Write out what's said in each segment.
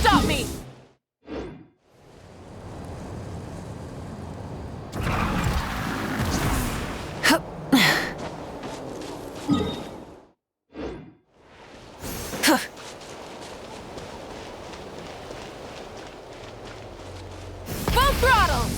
stop me! Full throttle!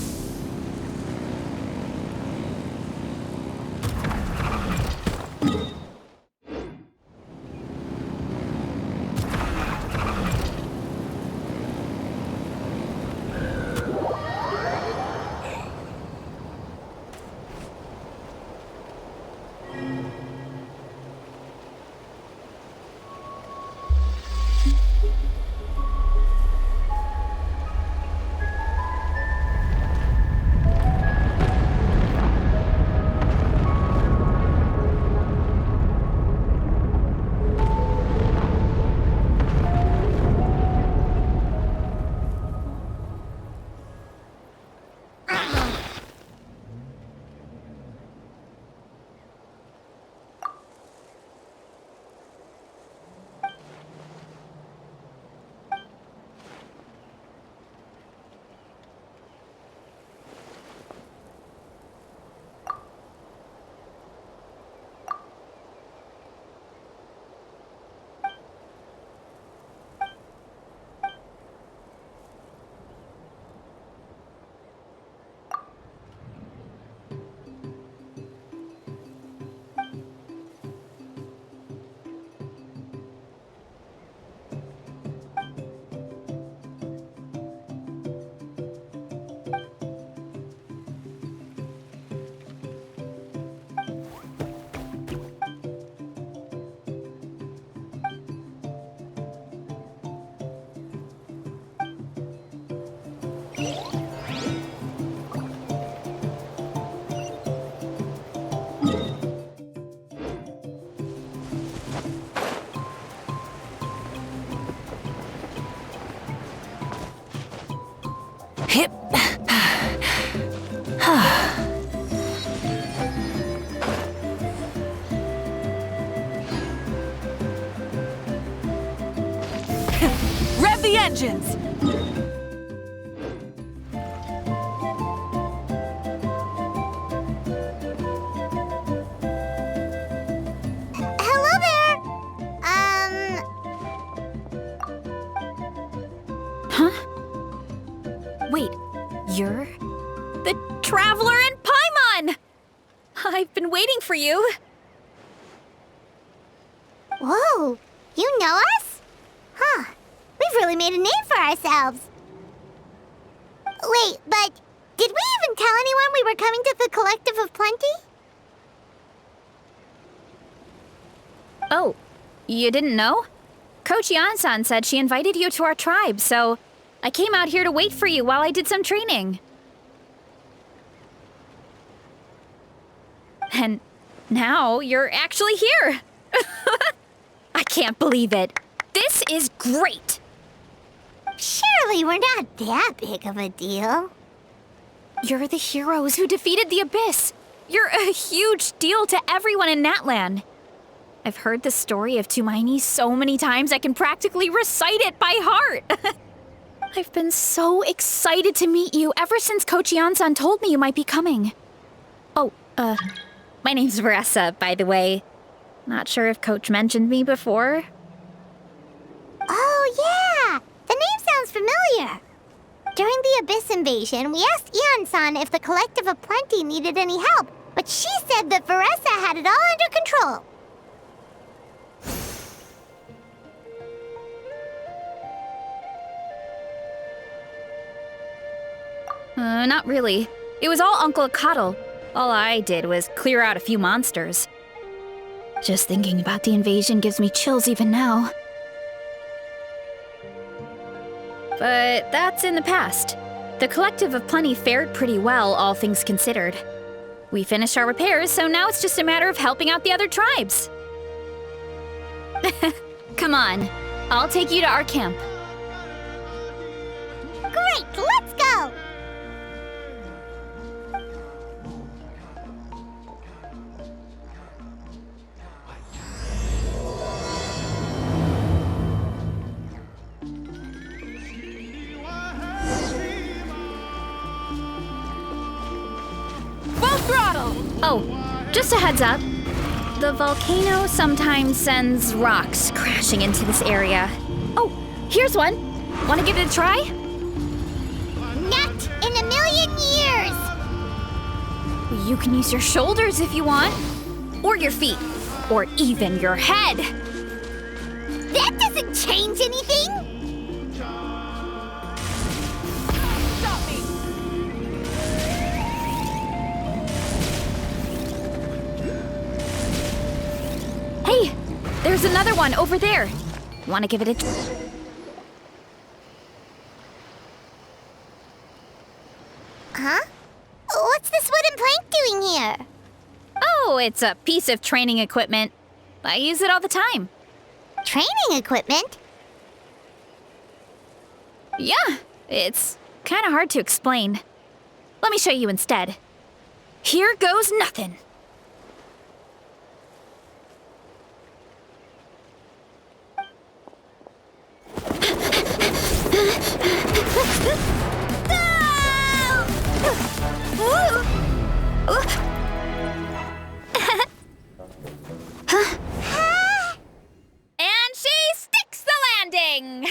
Hip. Rev the engines! Hello there! Huh? Wait, you're the Traveler in Paimon! I've been waiting for you. Whoa, you know us? Huh, we've really made a name for ourselves. Wait, but did we even tell anyone we were coming to the Collective of Plenty? Oh, you didn't know? Coach Yan-san said she invited you to our tribe, so I came out here to wait for you while I did some training. And now you're actually here. I can't believe it. This is great. Surely we're not that big of a deal. You're the heroes who defeated the Abyss. You're a huge deal to everyone in Natlan. I've heard the story of Tumaini so many times I can practically recite it by heart. I've been so excited to meet you ever since Coach Yan-san told me you might be coming. Oh, my name's Varesa, by the way. Not sure if Coach mentioned me before. Oh, yeah! The name sounds familiar. During the Abyss invasion, we asked Ian-san if the Collective of Plenty needed any help, but she said that Varesa had it all under control. Not really. It was all Uncle Akatl. All I did was clear out a few monsters. Just thinking about the invasion gives me chills even now. But that's in the past. The Collective of Plenty fared pretty well, all things considered. We finished our repairs, so now it's just a matter of helping out the other tribes. Come on, I'll take you to our camp. Great, let's go! Just a heads up. The volcano sometimes sends rocks crashing into this area. Oh, here's one. Want to give it a try? Not in a million years! You can use your shoulders if you want. Or your feet. Or even your head. That doesn't change anything! Stop me! Hey, there's another one over there. Want to give it a... Huh? What's this wooden plank doing here? Oh, it's a piece of training equipment. I use it all the time. Training equipment? Yeah, it's kind of hard to explain. Let me show you instead. Here goes nothing. And she sticks the landing!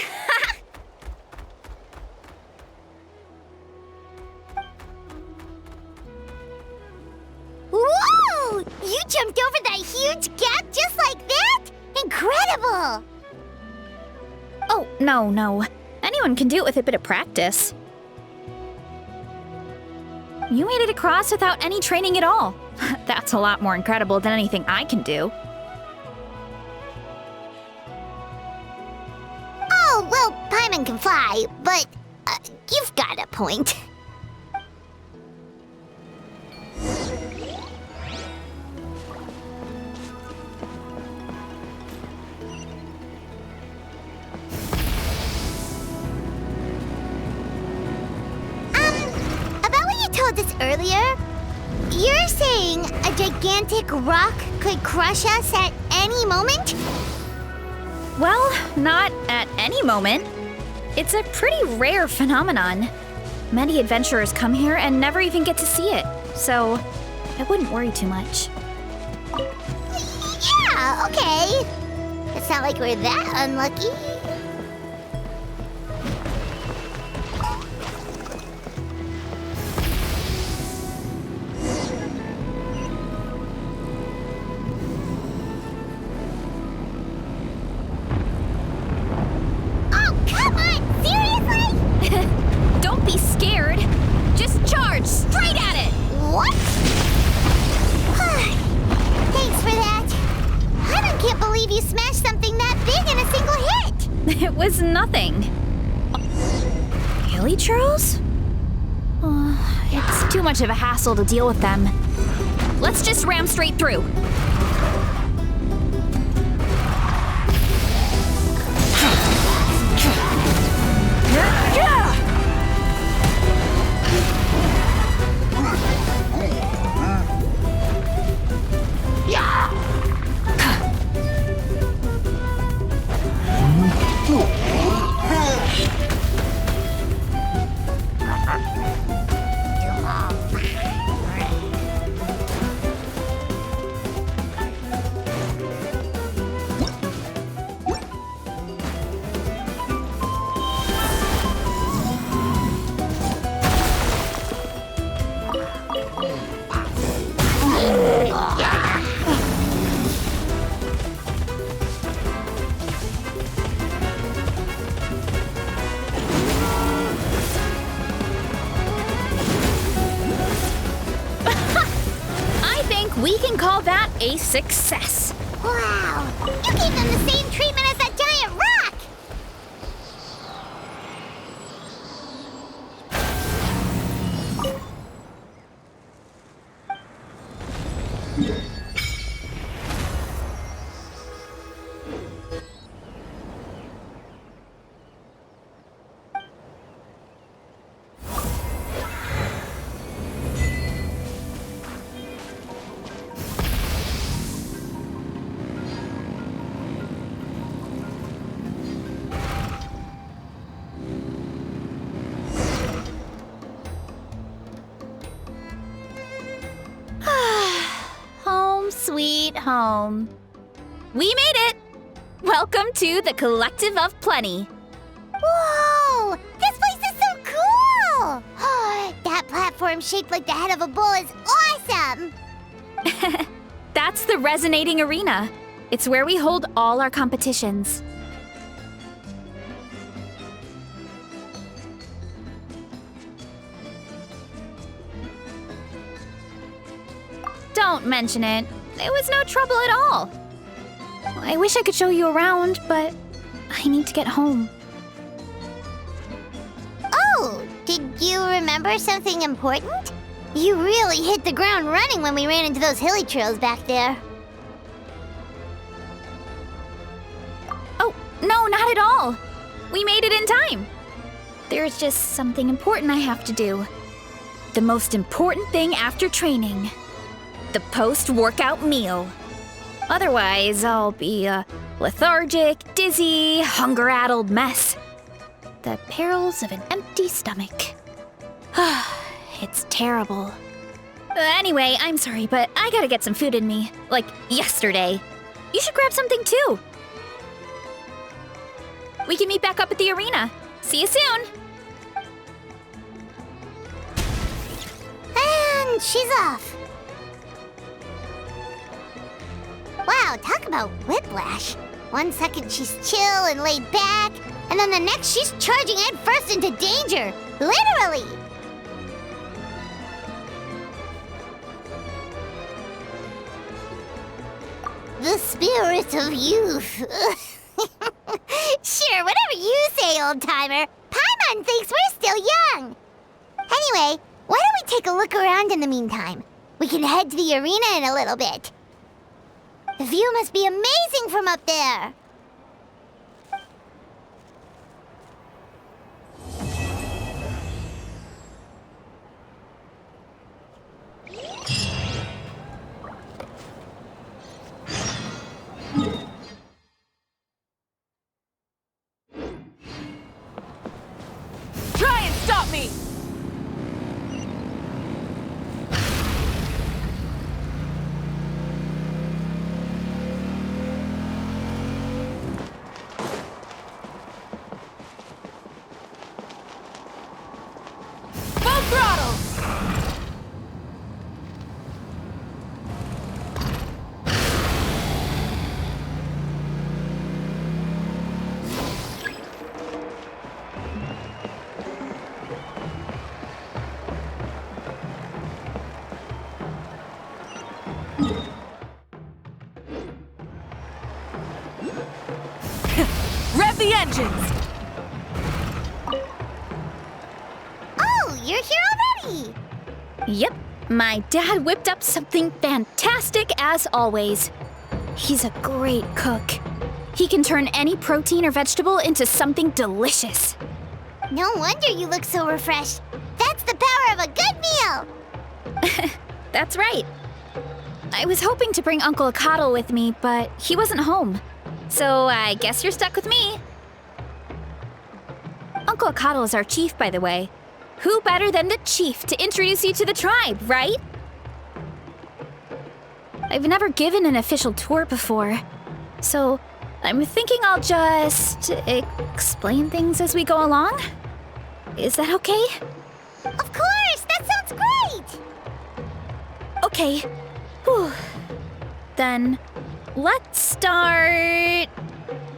Whoa! You jumped over that huge gap just like that? Incredible! Oh, no. Anyone can do it with a bit of practice. You made it across without any training at all. That's a lot more incredible than anything I can do. Oh, well, Paimon can fly, but you've got a point. About what you told us earlier, you're saying a gigantic rock could crush us at any moment? Well, not at any moment. It's a pretty rare phenomenon. Many adventurers come here and never even get to see it, so I wouldn't worry too much. Yeah, okay. It's not like we're that unlucky. Oh, come on! Seriously? Don't be scared. Just charge straight at it. What? Thanks for that. I can't believe you smashed something that big in a single hit. It was nothing. Really, Charles? It's too much of a hassle to deal with them. Let's just ram straight through. We can call that a success. Wow, you gave them the same treatment as that giant rock. home. We made it! Welcome to the Collective of Plenty. Whoa! This place is so cool! That platform shaped like the head of a bull is awesome! That's the Resonating Arena. It's where we hold all our competitions. Don't mention it. It was no trouble at all. I wish I could show you around, but I need to get home. Oh, did you remember something important? You really hit the ground running when we ran into those hilly trails back there. Oh, no, not at all. We made it in time. There's just something important I have to do. The most important thing after training. The post-workout meal. Otherwise, I'll be a lethargic, dizzy, hunger-addled mess. The perils of an empty stomach. It's terrible. Anyway, I'm sorry, but I gotta get some food in me. Like yesterday. You should grab something too. We can meet back up at the arena. See you soon. And she's off. Wow, talk about whiplash. 1 second she's chill and laid back, and then the next she's charging headfirst into danger. Literally. The spirit of youth. Sure, whatever you say, old-timer. Paimon thinks we're still young. Anyway, why don't we take a look around in the meantime? We can head to the arena in a little bit. The view must be amazing from up there. Try and stop me! Full throttle! Rev the engines! Oh, you're here already. Yep, my dad whipped up something fantastic as always. He's a great cook. He can turn any protein or vegetable into something delicious. No wonder you look so refreshed. That's the power of a good meal. That's right. I was hoping to bring Uncle Akatl with me, but he wasn't home. So I guess you're stuck with me. Uncle Akatl is our chief, by the way. Who better than the chief to introduce you to the tribe, right? I've never given an official tour before, so I'm thinking I'll just explain things as we go along. Is that okay? Of course, that sounds great. Okay. Whew. Then let's start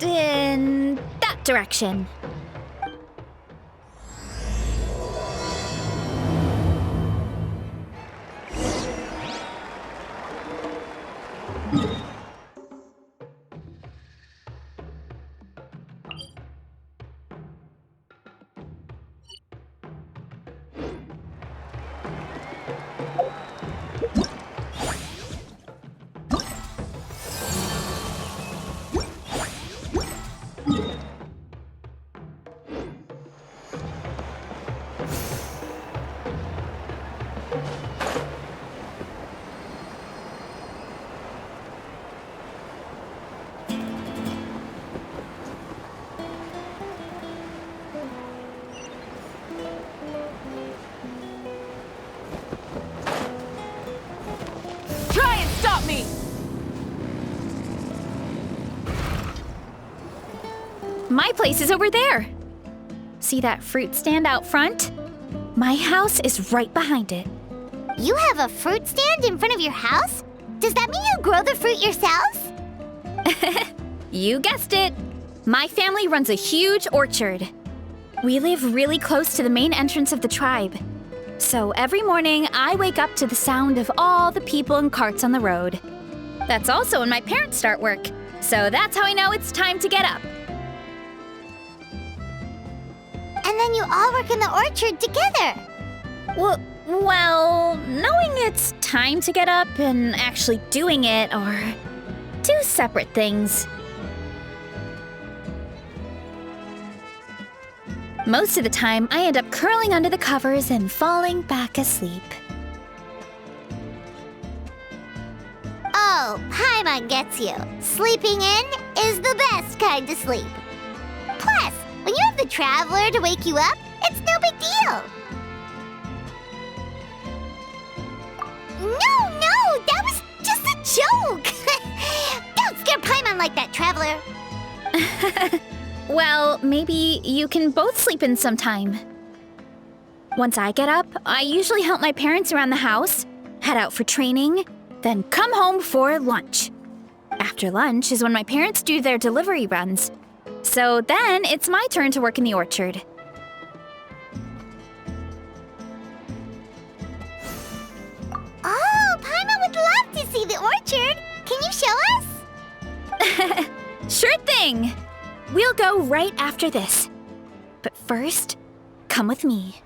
in that direction. My place is over there. See that fruit stand out front? My house is right behind it. You have a fruit stand in front of your house? Does that mean you grow the fruit yourselves? You guessed it. My family runs a huge orchard. We live really close to the main entrance of the tribe. So every morning, I wake up to the sound of all the people and carts on the road. That's also when my parents start work. So that's how I know it's time to get up. And then you all work in the orchard together. Well, knowing it's time to get up and actually doing it are two separate things. Most of the time, I end up curling under the covers and falling back asleep. Oh, Paimon gets you. Sleeping in is the best kind of sleep. Plus, when you have the Traveler to wake you up, it's no big deal. No, that was just a joke. Don't scare Paimon like that, Traveler. Well, maybe you can both sleep in sometime. Once I get up, I usually help my parents around the house, head out for training, then come home for lunch. After lunch is when my parents do their delivery runs. So then it's my turn to work in the orchard. Oh, Paimon would love to see the orchard. Can you show us? Sure thing! We'll go right after this. But first, come with me.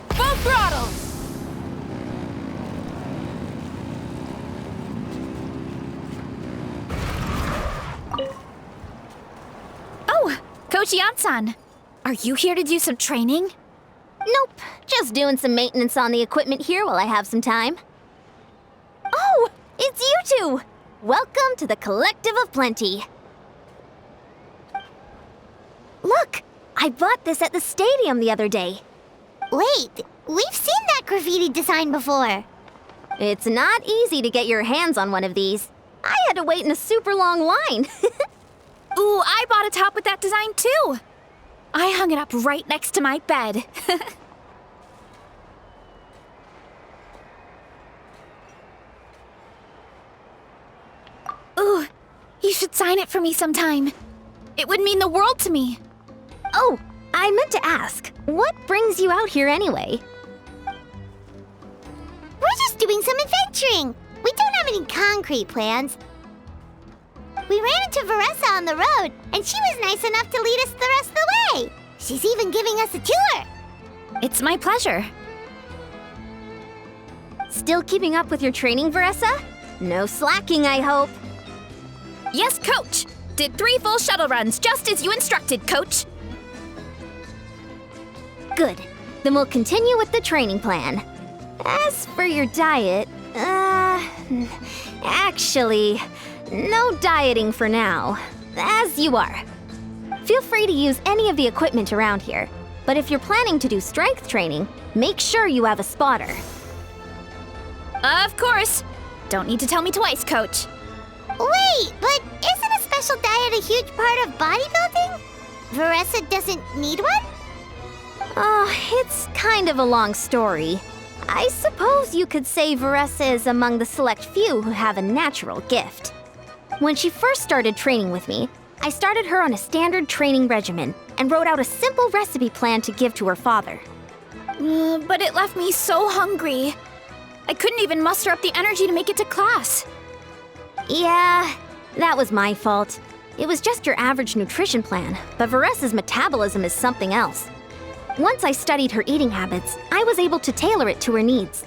Full throttle! Oh, Coach Yan-san, are you here to do some training? Nope, just doing some maintenance on the equipment here while I have some time. Oh, it's you two! Welcome to the Collective of Plenty. Look, I bought this at the stadium the other day. Wait, we've seen that graffiti design before. It's not easy to get your hands on one of these. I had to wait in a super long line. Ooh, I bought a top with that design too. I hung it up right next to my bed. Ooh, you should sign it for me sometime. It would mean the world to me. Oh, I meant to ask, what brings you out here anyway? We're just doing some adventuring. We don't have any concrete plans. We ran into Varesa on the road, and she was nice enough to lead us the rest of the way. She's even giving us a tour. It's my pleasure. Still keeping up with your training, Varesa? No slacking, I hope. Yes, Coach. Did 3 full shuttle runs, just as you instructed, Coach. Good. Then we'll continue with the training plan. As for your diet, actually, no dieting for now. As you are. Feel free to use any of the equipment around here. But if you're planning to do strength training, make sure you have a spotter. Of course. Don't need to tell me twice, Coach. Wait, but isn't a special diet a huge part of bodybuilding? Varesa doesn't need one? Oh, it's kind of a long story. I suppose you could say Varesa is among the select few who have a natural gift. When she first started training with me, I started her on a standard training regimen and wrote out a simple recipe plan to give to her father. But it left me so hungry. I couldn't even muster up the energy to make it to class. Yeah, that was my fault. It was just your average nutrition plan, but Varesa's metabolism is something else. Once I studied her eating habits, I was able to tailor it to her needs.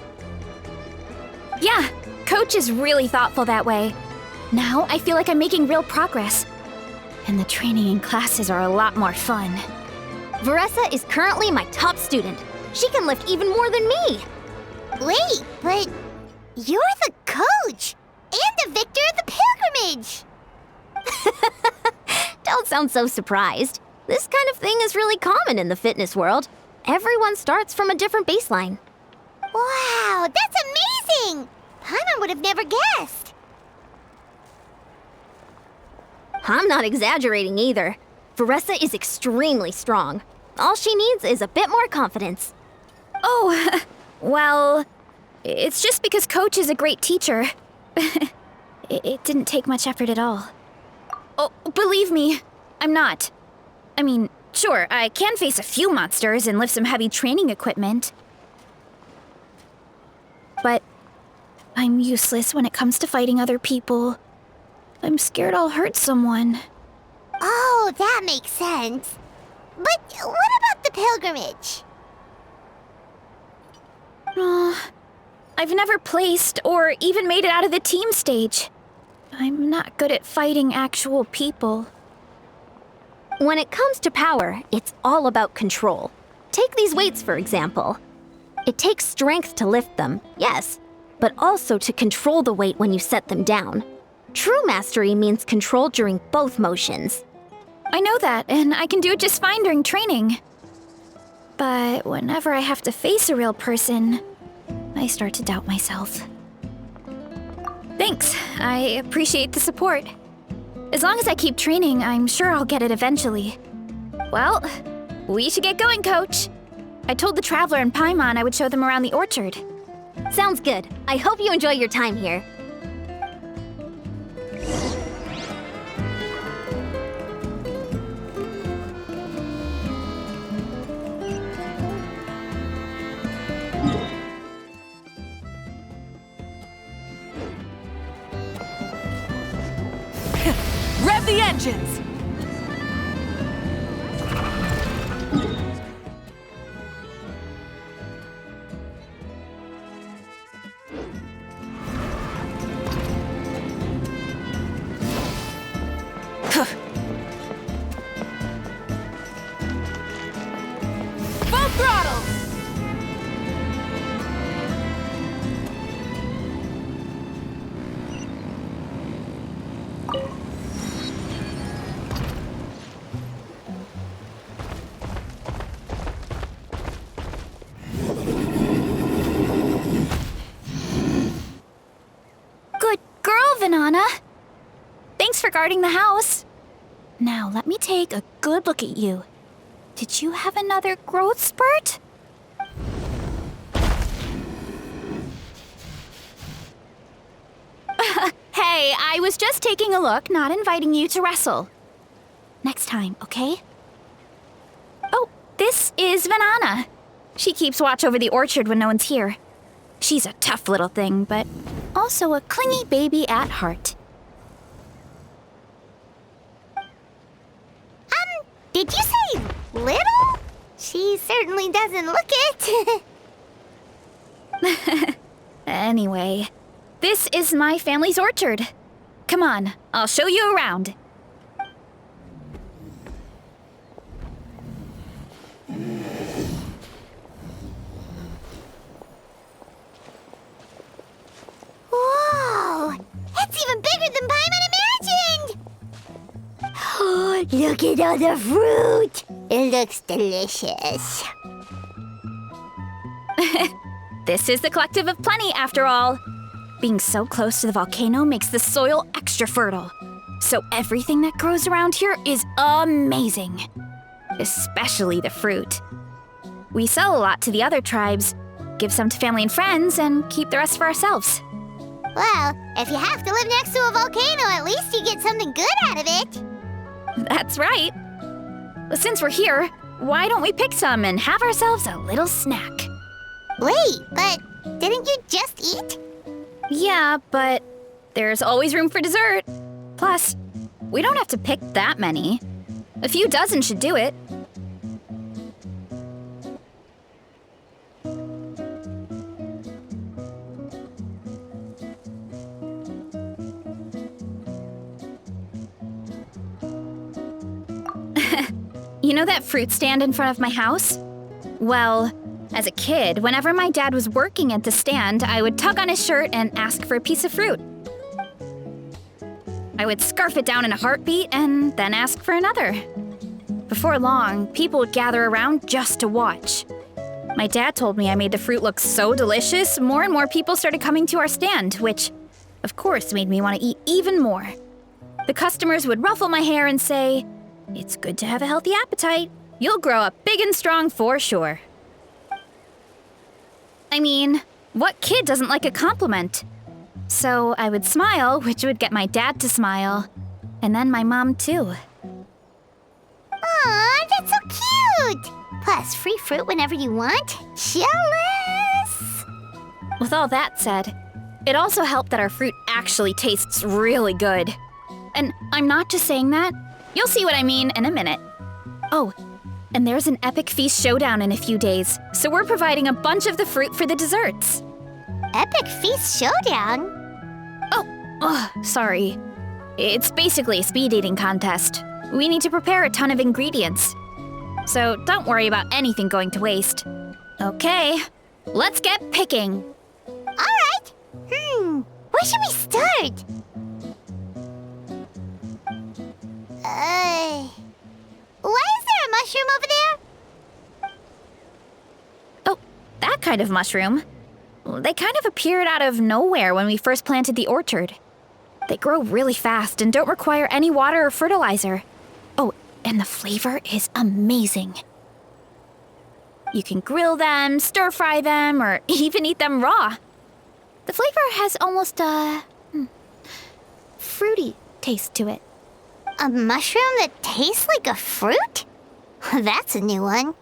Yeah, Coach is really thoughtful that way. Now I feel like I'm making real progress. And the training and classes are a lot more fun. Varesa is currently my top student. She can lift even more than me. Wait, but you're the coach and the victor of the pilgrimage. Don't sound so surprised. This kind of thing is really common in the fitness world. Everyone starts from a different baseline. Wow, that's amazing! Paimon would have never guessed. I'm not exaggerating either. Varesa is extremely strong. All she needs is a bit more confidence. Oh, well, it's just because Coach is a great teacher. It didn't take much effort at all. Oh, believe me, I'm not. I mean, sure, I can face a few monsters and lift some heavy training equipment. But I'm useless when it comes to fighting other people. I'm scared I'll hurt someone. Oh, that makes sense. But what about the pilgrimage? I've never placed or even made it out of the team stage. I'm not good at fighting actual people. When it comes to power, it's all about control. Take these weights, for example. It takes strength to lift them, yes, but also to control the weight when you set them down. True mastery means control during both motions. I know that, and I can do it just fine during training. But whenever I have to face a real person, I start to doubt myself. Thanks, I appreciate the support. As long as I keep training, I'm sure I'll get it eventually. Well, we should get going, Coach. I told the Traveler and Paimon I would show them around the orchard. Sounds good. I hope you enjoy your time here. Rev the engines! Full throttle! Good girl, Vanana. Thanks for guarding the house. Now, let me take a good look at you. Did you have another growth spurt? Hey, I was just taking a look, not inviting you to wrestle. Next time, okay? Oh, this is Vanana. She keeps watch over the orchard when no one's here. She's a tough little thing, but also a clingy baby at heart. Did you say little? She certainly doesn't look it. Anyway, this is my family's orchard. Come on, I'll show you around. Whoa! It's even bigger than Paimon imagined! Oh, look at all the fruit! It looks delicious. This is the Collective of Plenty, after all. Being so close to the volcano makes the soil extra fertile. So everything that grows around here is amazing. Especially the fruit. We sell a lot to the other tribes, give some to family and friends, and keep the rest for ourselves. Well, if you have to live next to a volcano, at least you get something good out of it. That's right. Well, since we're here, why don't we pick some and have ourselves a little snack? Wait, but didn't you just eat? Yeah, but there's always room for dessert. Plus, we don't have to pick that many. A few dozen should do it. You know that fruit stand in front of my house? Well, as a kid, whenever my dad was working at the stand, I would tug on his shirt and ask for a piece of fruit. I would scarf it down in a heartbeat and then ask for another. Before long, people would gather around just to watch. My dad told me I made the fruit look so delicious, more and more people started coming to our stand, which, of course, made me want to eat even more. The customers would ruffle my hair and say, "It's good to have a healthy appetite. You'll grow up big and strong for sure." I mean, what kid doesn't like a compliment? So I would smile, which would get my dad to smile, and then my mom too. Aw, that's so cute! Plus, free fruit whenever you want. Jealous! With all that said, it also helped that our fruit actually tastes really good. And I'm not just saying that. You'll see what I mean in a minute. Oh, and there's an epic feast showdown in a few days, so we're providing a bunch of the fruit for the desserts. Epic Feast Showdown? Sorry. It's basically a speed eating contest. We need to prepare a ton of ingredients. So don't worry about anything going to waste. Okay, let's get picking. Alright. Where should we start? Why is there a mushroom over there? Oh, that kind of mushroom. They kind of appeared out of nowhere when we first planted the orchard. They grow really fast and don't require any water or fertilizer. Oh, and the flavor is amazing. You can grill them, stir-fry them, or even eat them raw. The flavor has almost a fruity taste to it. A mushroom that tastes like a fruit? That's a new one.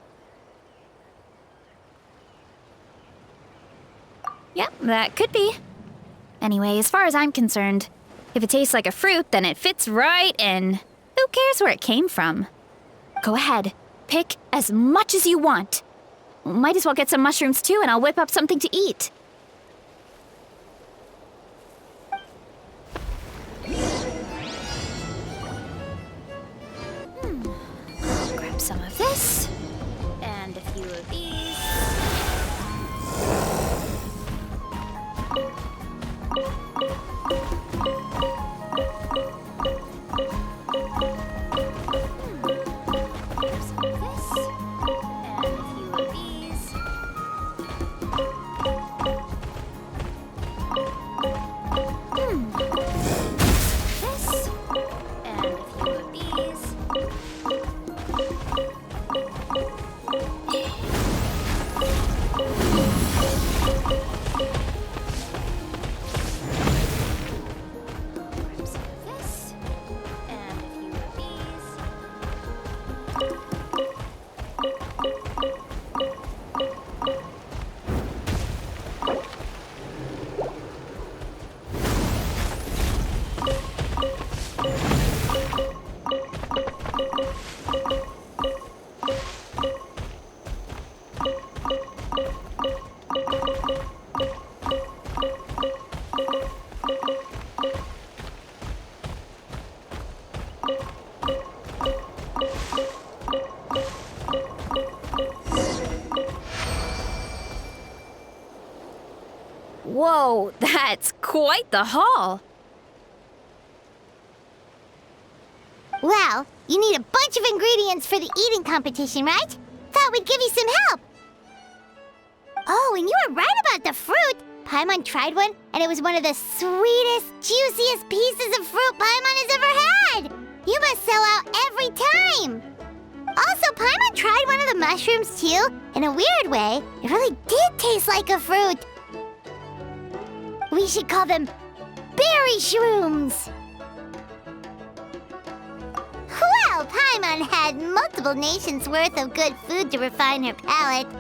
Yep, that could be. Anyway, as far as I'm concerned, if it tastes like a fruit, then it fits right in. Who cares where it came from? Go ahead, pick as much as you want. Might as well get some mushrooms too, and I'll whip up something to eat. Grab some of this, and a few of these. Whoa, that's quite the haul. Well, you need a bunch of ingredients for the eating competition, right? Thought we'd give you some help. Oh, and you were right about the fruit. Paimon tried one, and it was one of the sweetest, juiciest pieces of fruit Paimon has ever had. You must sell out every time. Also, Paimon tried one of the mushrooms too. In a weird way, it really did taste like a fruit. We should call them berry shrooms. Well, Paimon had multiple nations' worth of good food to refine her palate.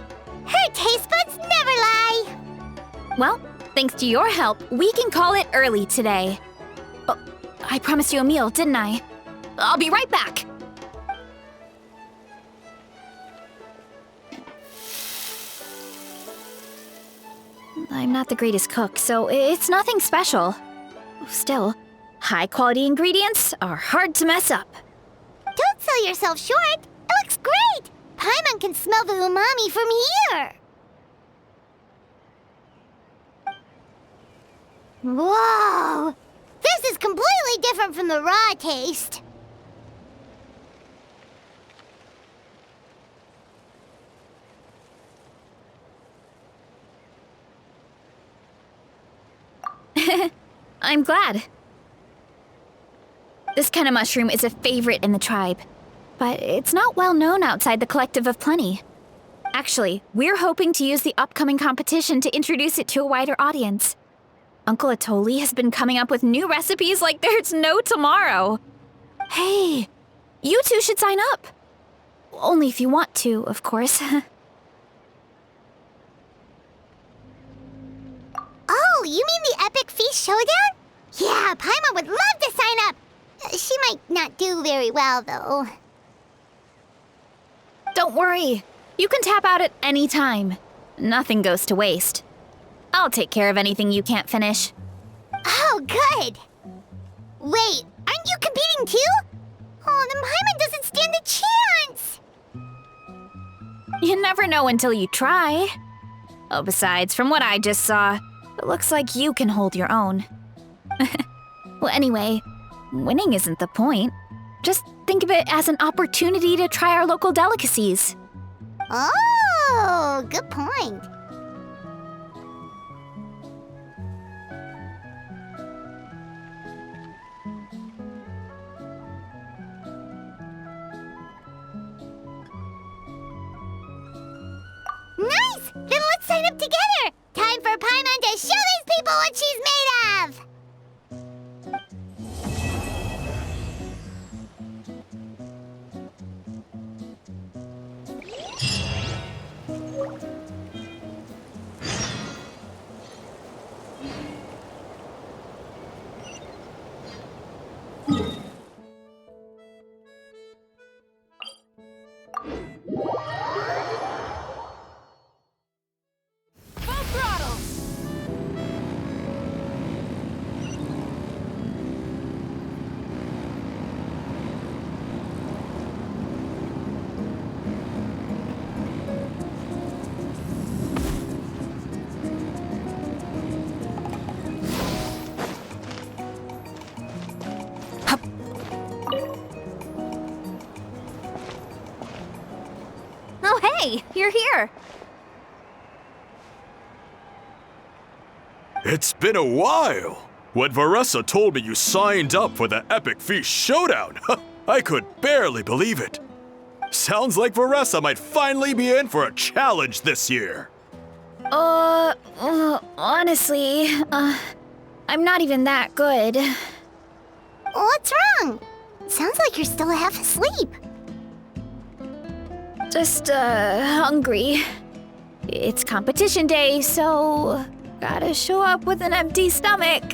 Her taste buds never lie. Well, thanks to your help, we can call it early today. Oh, I promised you a meal, didn't I? I'll be right back. I'm not the greatest cook, so it's nothing special. Still, high-quality ingredients are hard to mess up. Don't sell yourself short. It looks great. Paimon can smell the umami from here. Whoa! This is completely different from the raw taste. I'm glad. This kind of mushroom is a favorite in the tribe, but it's not well known outside the Collective of Plenty. Actually, we're hoping to use the upcoming competition to introduce it to a wider audience. Uncle Atoli has been coming up with new recipes like there's no tomorrow. Hey, you two should sign up. Only if you want to, of course. Oh, you mean the Epic Feast Showdown? Yeah, Paimon would love to sign up. She might not do very well, though. Don't worry. You can tap out at any time. Nothing goes to waste. I'll take care of anything you can't finish. Oh, good. Wait, aren't you competing too? Oh, then Paimon doesn't stand a chance. You never know until you try. Oh, besides, from what I just saw, it looks like you can hold your own. Well, anyway, winning isn't the point. Just think of it as an opportunity to try our local delicacies. Oh, good point. Nice! Then let's sign up together! Time for Paimon to show these people what she's made of! Full throttle! Oh, hey, you're here. It's been a while. When Varesa told me you signed up for the Epic Feast Showdown, I could barely believe it. Sounds like Varesa might finally be in for a challenge this year. Honestly, I'm not even that good. What's wrong? Sounds like you're still half asleep. Just, hungry. It's competition day, so gotta show up with an empty stomach.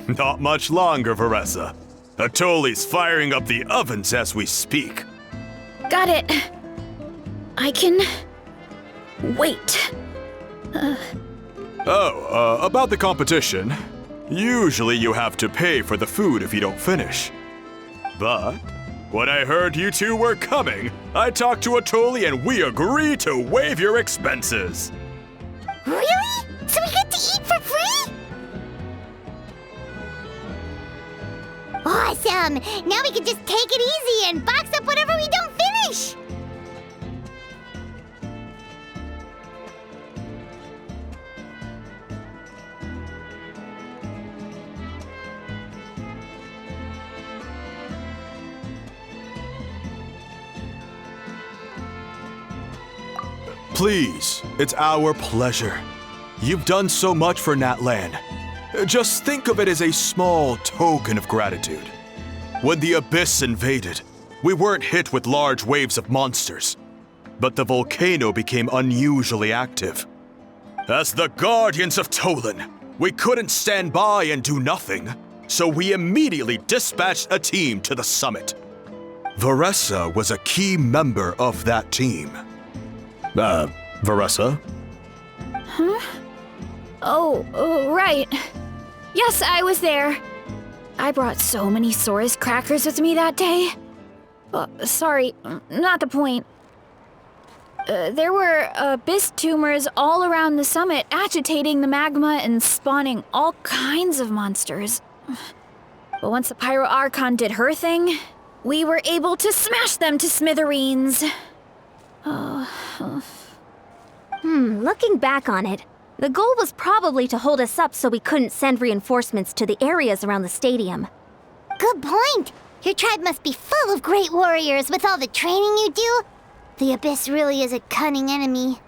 Not much longer, Varesa. Atoli's firing up the ovens as we speak. Got it. I can wait. About the competition. Usually you have to pay for the food if you don't finish. But when I heard you two were coming, I talked to Atoli and we agreed to waive your expenses. Really? So we get to eat for free? Awesome! Now we can just take it easy and box up whatever we don't finish! Please, it's our pleasure. You've done so much for Natlan. Just think of it as a small token of gratitude. When the Abyss invaded, we weren't hit with large waves of monsters, but the volcano became unusually active. As the Guardians of Tolan, we couldn't stand by and do nothing, so we immediately dispatched a team to the summit. Varesa was a key member of that team. Varesa? Oh, right. Yes, I was there. I brought so many Saurus crackers with me that day. Sorry, not the point. There were abyss tumors all around the summit, agitating the magma and spawning all kinds of monsters. But once the Pyro Archon did her thing, we were able to smash them to smithereens. Looking back on it, The goal was probably to hold us up so we couldn't send reinforcements to the areas around the stadium. Good point. Your tribe must be full of great warriors with all the training you do. The Abyss really is a cunning enemy.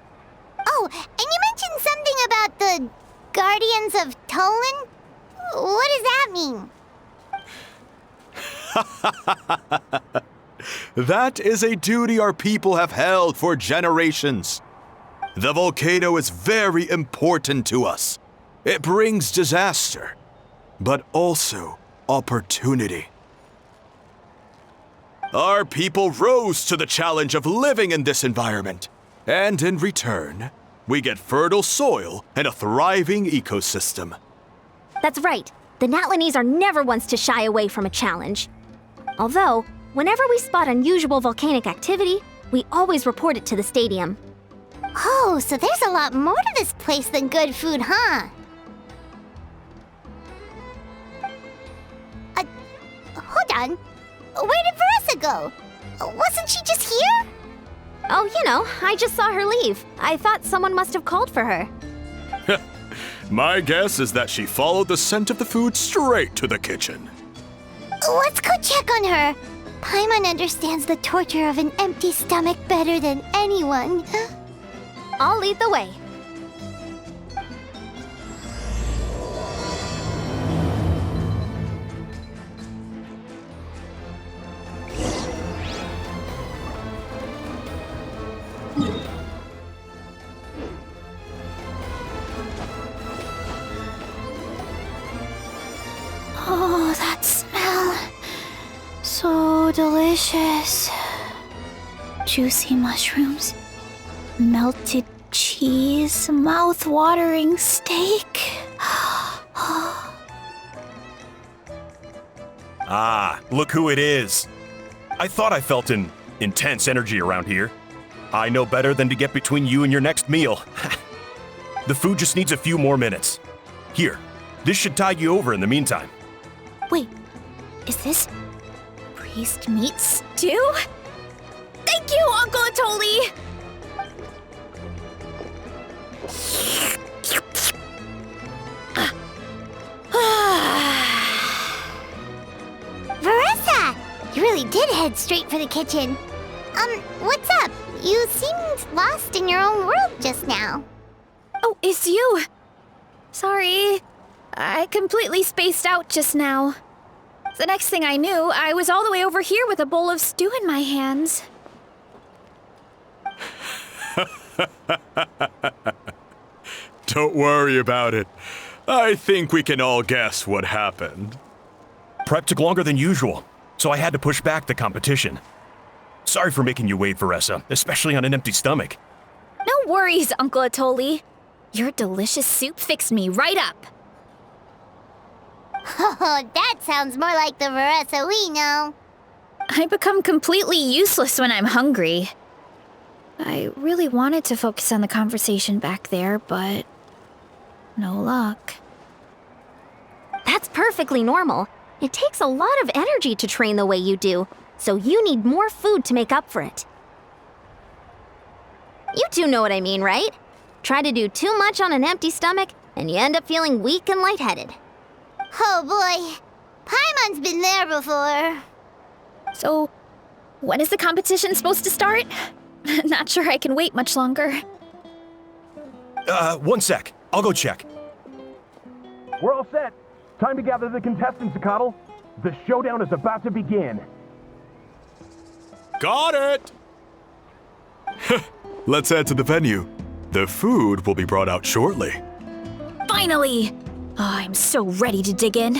Oh, and you mentioned something about the Guardians of Tolan? What does that mean? That is a duty our people have held for generations. The volcano is very important to us. It brings disaster, but also opportunity. Our people rose to the challenge of living in this environment, and in return, we get fertile soil and a thriving ecosystem. That's right. The Natlanese are never ones to shy away from a challenge. Although, whenever we spot unusual volcanic activity, we always report it to the stadium. Oh, so there's a lot more to this place than good food, huh? Hold on. Where did Varesa go? Wasn't she just here? Oh, you know, I just saw her leave. I thought someone must have called for her. My guess is that she followed the scent of the food straight to the kitchen. Let's go check on her. Paimon understands the torture of an empty stomach better than anyone. I'll lead the way. Oh, that smell. So delicious. Juicy mushrooms, melted cheese, mouth-watering steak. Ah, look who it is. I thought I felt an intense energy around here. I know better than to get between you and your next meal. The food just needs a few more minutes. Here, this should tide you over in the meantime. Wait, is this priest meat stew? Thank you, Uncle Atoli! Varesa! You really did head straight for the kitchen. What's up? You seemed lost in your own world just now. Oh, it's you! Sorry, I completely spaced out just now. The next thing I knew, I was all the way over here with a bowl of stew in my hands. Don't worry about it. I think we can all guess what happened. Prep took longer than usual, so I had to push back the competition. Sorry for making you wait, Varesa, especially on an empty stomach. No worries, Uncle Atoli. Your delicious soup fixed me right up. Oh, that sounds more like the Varesa we know. I become completely useless when I'm hungry. I really wanted to focus on the conversation back there, but no luck. That's perfectly normal. It takes a lot of energy to train the way you do, so you need more food to make up for it. You two know what I mean, right? Try to do too much on an empty stomach, and you end up feeling weak and lightheaded. Oh boy, Paimon's been there before. So, when is the competition supposed to start? Not sure I can wait much longer. 1 sec. I'll go check. We're all set. Time to gather the contestants, Akatl. The showdown is about to begin. Got it! Let's head to the venue. The food will be brought out shortly. Finally! Oh, I'm so ready to dig in.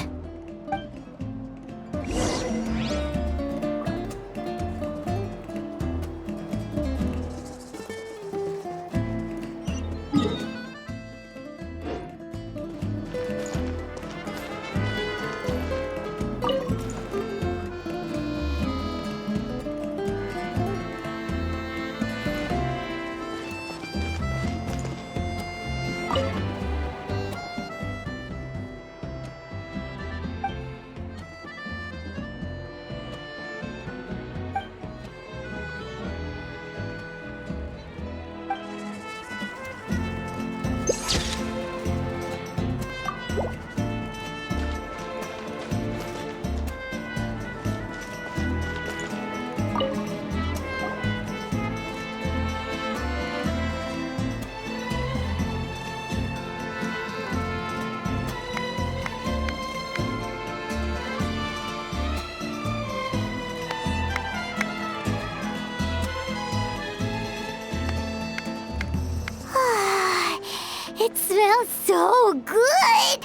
It smells so good!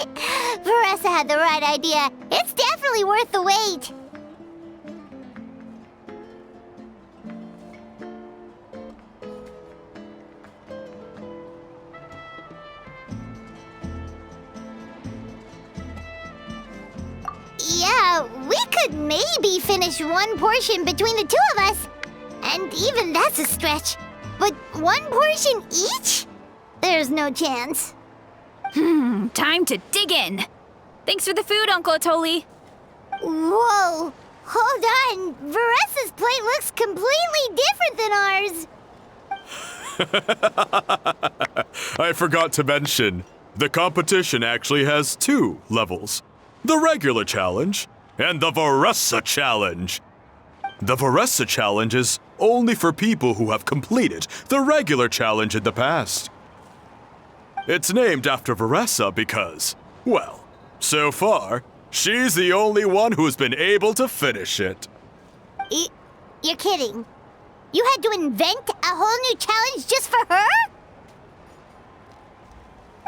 Varesa had the right idea. It's definitely worth the wait. Yeah, we could maybe finish one portion between the two of us. And even that's a stretch. But one portion each? There's no chance. Time to dig in. Thanks for the food, Uncle Atoli. Whoa! Hold on! Varesa's plate looks completely different than ours! I forgot to mention, the competition actually has 2 levels. The regular challenge and the Varesa challenge. The Varesa challenge is only for people who have completed the regular challenge in the past. It's named after Varesa because, well, so far, she's the only one who's been able to finish it. You're kidding. You had to invent a whole new challenge just for her?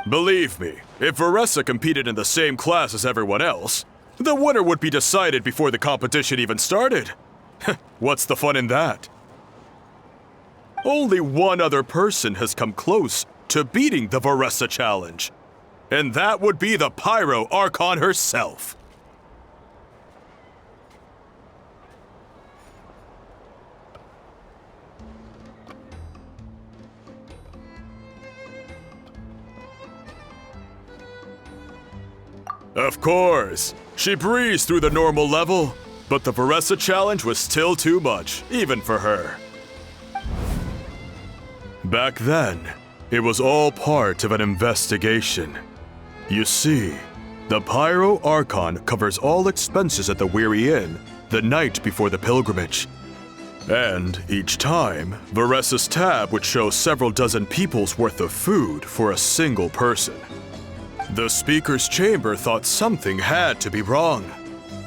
Believe me, if Varesa competed in the same class as everyone else, the winner would be decided before the competition even started. What's the fun in that? Only one other person has come close to beating the Varesa challenge, and that would be the Pyro Archon herself. Of course, she breezed through the normal level, but the Varesa challenge was still too much, even for her. Back then, it was all part of an investigation. You see, the Pyro Archon covers all expenses at the Weary Inn the night before the pilgrimage. And each time, Varesa's tab would show several dozen people's worth of food for a single person. The speaker's chamber thought something had to be wrong.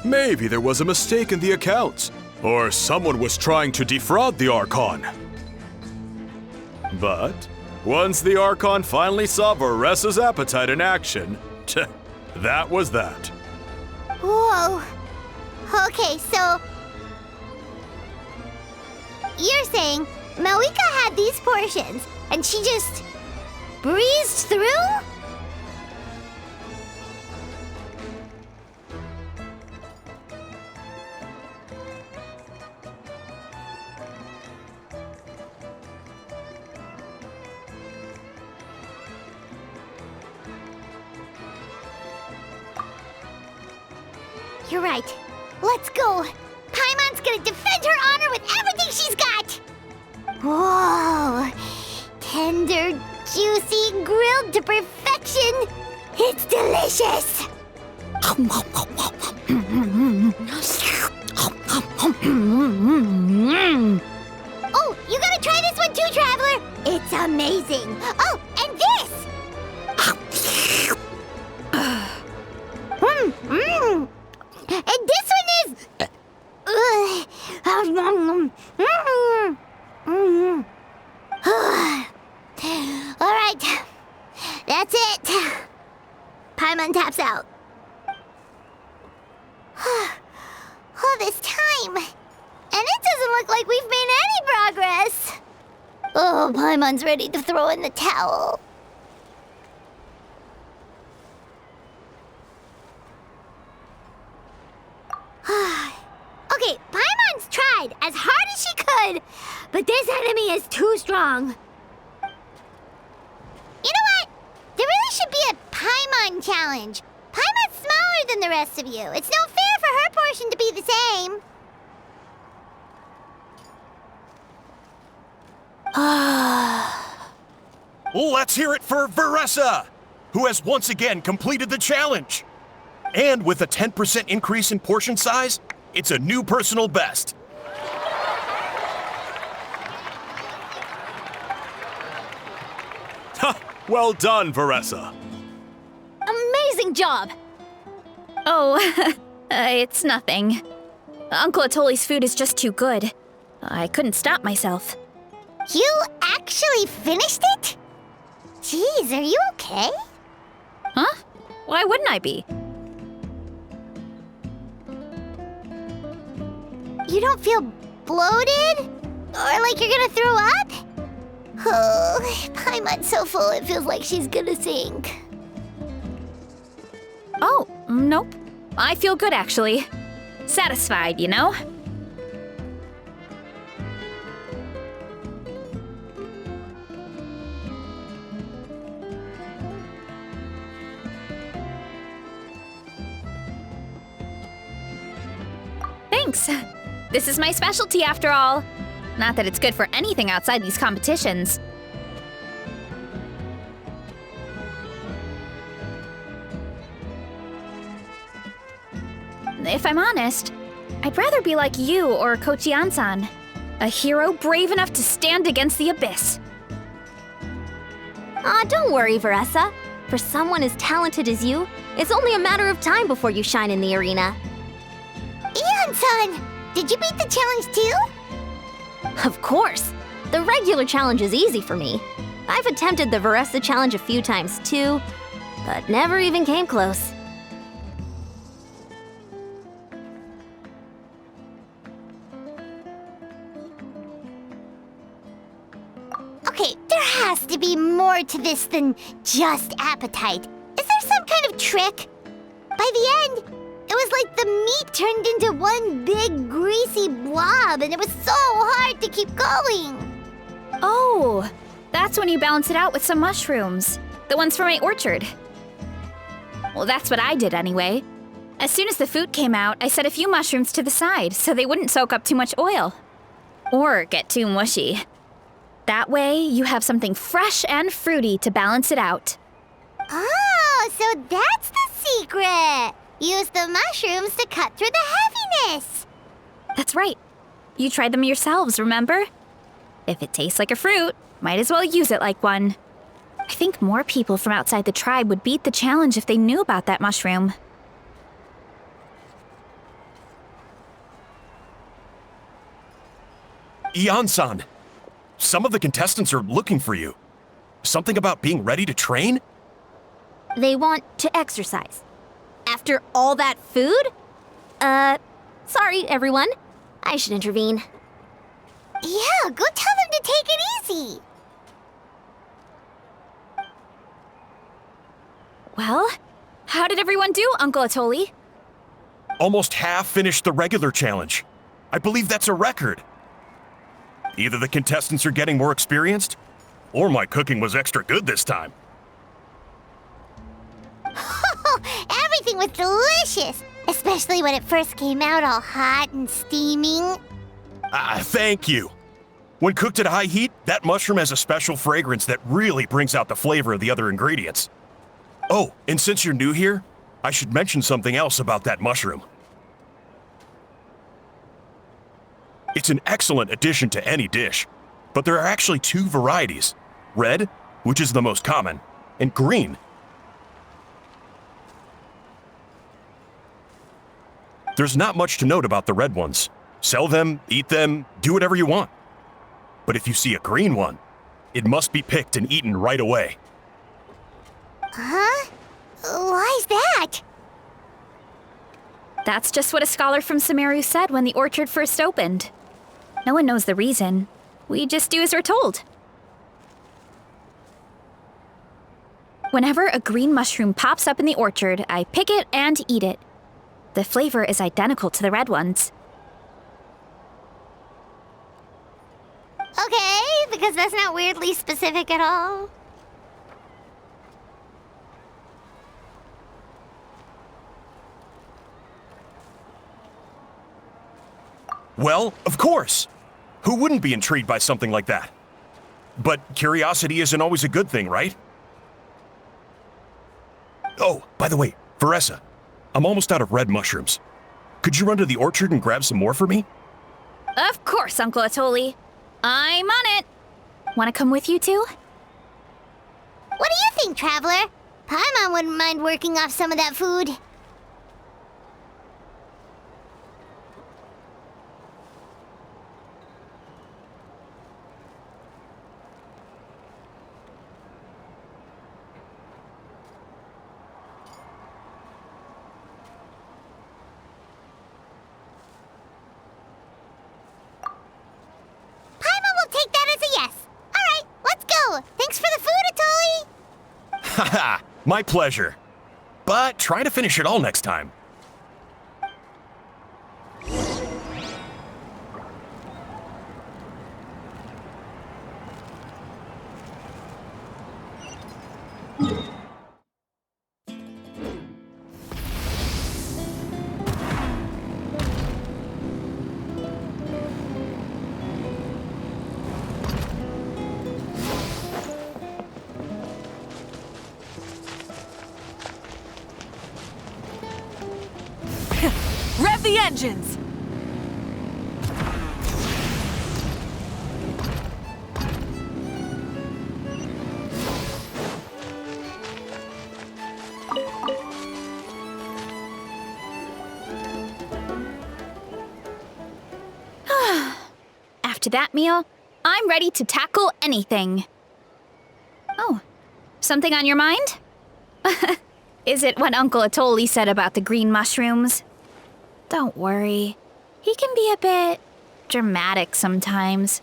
Maybe there was a mistake in the accounts, or someone was trying to defraud the Archon. But once the Archon finally saw Varesa's appetite in action, that was that. Whoa. Okay, so... You're saying Malika had these portions, and she just... breezed through? You're right. Let's go. Paimon's gonna defend her honor with everything she's got. Whoa. Tender, juicy, grilled to perfection. It's delicious. Oh, you gotta try this one too, Traveler. It's amazing. Oh, and this. And this one is... All right. That's it. Paimon taps out. All this time. And it doesn't look like we've made any progress. Oh, Paimon's ready to throw in the towel. Okay, Paimon's tried as hard as she could, but this enemy is too strong. You know what? There really should be a Paimon challenge. Paimon's smaller than the rest of you. It's no fair for her portion to be the same. Let's hear it for Varesa, who has once again completed the challenge. And with a 10% increase in portion size, it's a new personal best. Ha! Well done, Varesa. Amazing job! Oh, it's nothing. Uncle Atoli's food is just too good. I couldn't stop myself. You actually finished it? Jeez, are you okay? Huh? Why wouldn't I be? You don't feel bloated? Or like you're gonna throw up? Oh, Paimon's so full it feels like she's gonna sink. Oh, nope. I feel good, actually. Satisfied, you know? Thanks. This is my specialty, after all. Not that it's good for anything outside these competitions. If I'm honest, I'd rather be like you or Kochian-san, a hero brave enough to stand against the abyss. Aw, don't worry, Varesa. For someone as talented as you, it's only a matter of time before you shine in the arena. Ian-san, did you beat the challenge too? Of course! The regular challenge is easy for me. I've attempted the Varesa challenge a few times too, but never even came close. Okay, there has to be more to this than just appetite. Is there some kind of trick? By the end, it was like the meat turned into one big greasy blob and it was so hard to keep going. Oh, that's when you balance it out with some mushrooms. The ones from my orchard. Well, that's what I did anyway. As soon as the food came out, I set a few mushrooms to the side so they wouldn't soak up too much oil. Or get too mushy. That way, you have something fresh and fruity to balance it out. Oh, so that's the secret. Use the mushrooms to cut through the heaviness. That's right. You tried them yourselves, remember? If it tastes like a fruit, might as well use it like one. I think more people from outside the tribe would beat the challenge if they knew about that mushroom. Ian-san, some of the contestants are looking for you. Something about being ready to train? They want to exercise. After all that food? Sorry, everyone. I should intervene. Yeah, go tell them to take it easy. Well, how did everyone do, Uncle Atoli? Almost half finished the regular challenge. I believe that's a record. Either the contestants are getting more experienced, or my cooking was extra good this time. Everything was delicious, especially when it first came out all hot and steaming. Thank you. When cooked at high heat, that mushroom has a special fragrance that really brings out the flavor of the other ingredients. Oh, and since you're new here, I should mention something else about that mushroom. It's an excellent addition to any dish, but there are actually two varieties. Red, which is the most common, and green. There's not much to note about the red ones. Sell them, eat them, do whatever you want. But if you see a green one, it must be picked and eaten right away. Huh? Why's that? That's just what a scholar from Sumeru said when the orchard first opened. No one knows the reason. We just do as we're told. Whenever a green mushroom pops up in the orchard, I pick it and eat it. The flavor is identical to the red ones. Okay, because that's not weirdly specific at all. Well, of course. Who wouldn't be intrigued by something like that? But curiosity isn't always a good thing, right? Oh, by the way, Varesa, I'm almost out of red mushrooms. Could you run to the orchard and grab some more for me? Of course, Uncle Atoli. I'm on it. Want to come with you too? What do you think, Traveler? Paimon wouldn't mind working off some of that food. Haha, my pleasure. But try to finish it all next time. Rev the engines! After that meal, I'm ready to tackle anything. Oh, something on your mind? Is it what Uncle Atoli said about the green mushrooms? Don't worry. He can be a bit dramatic sometimes.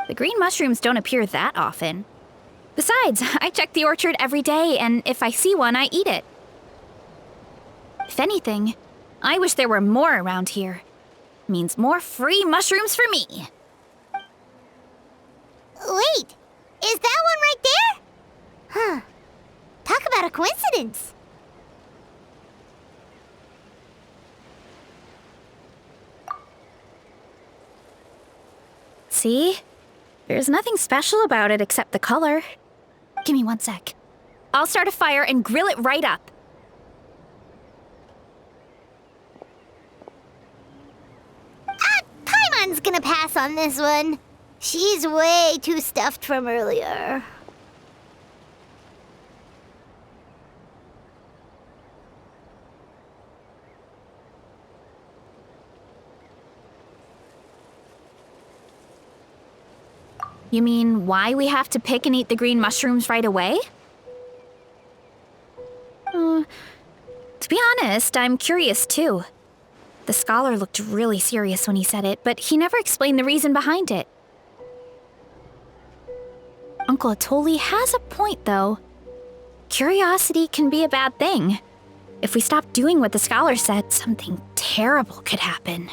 The green mushrooms don't appear that often. Besides, I check the orchard every day, and if I see one, I eat it. If anything, I wish there were more around here. Means more free mushrooms for me. Wait, is that one right there? Huh. Talk about a coincidence. See? There's nothing special about it except the color. Give me 1 sec. I'll start a fire and grill it right up. Paimon's gonna pass on this one. She's way too stuffed from earlier. You mean why we have to pick and eat the green mushrooms right away? To be honest, I'm curious too. The scholar looked really serious when he said it, but he never explained the reason behind it. Uncle Atoli has a point, though. Curiosity can be a bad thing. If we stop doing what the scholar said, something terrible could happen.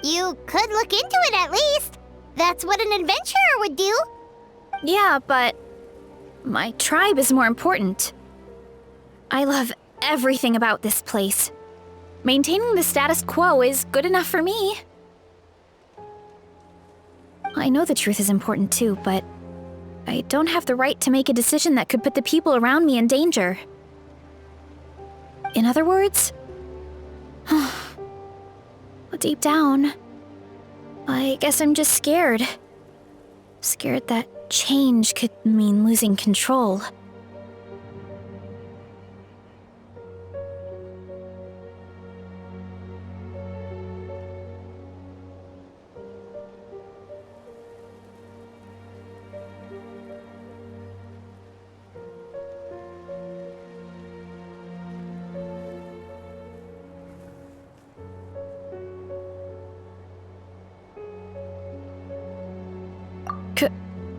You could look into it at least. That's what an adventurer would do. Yeah, but my tribe is more important. I love everything about this place. Maintaining the status quo is good enough for me. I know the truth is important too, but I don't have the right to make a decision that could put the people around me in danger. In other words, deep down, I guess I'm just scared. Scared that change could mean losing control.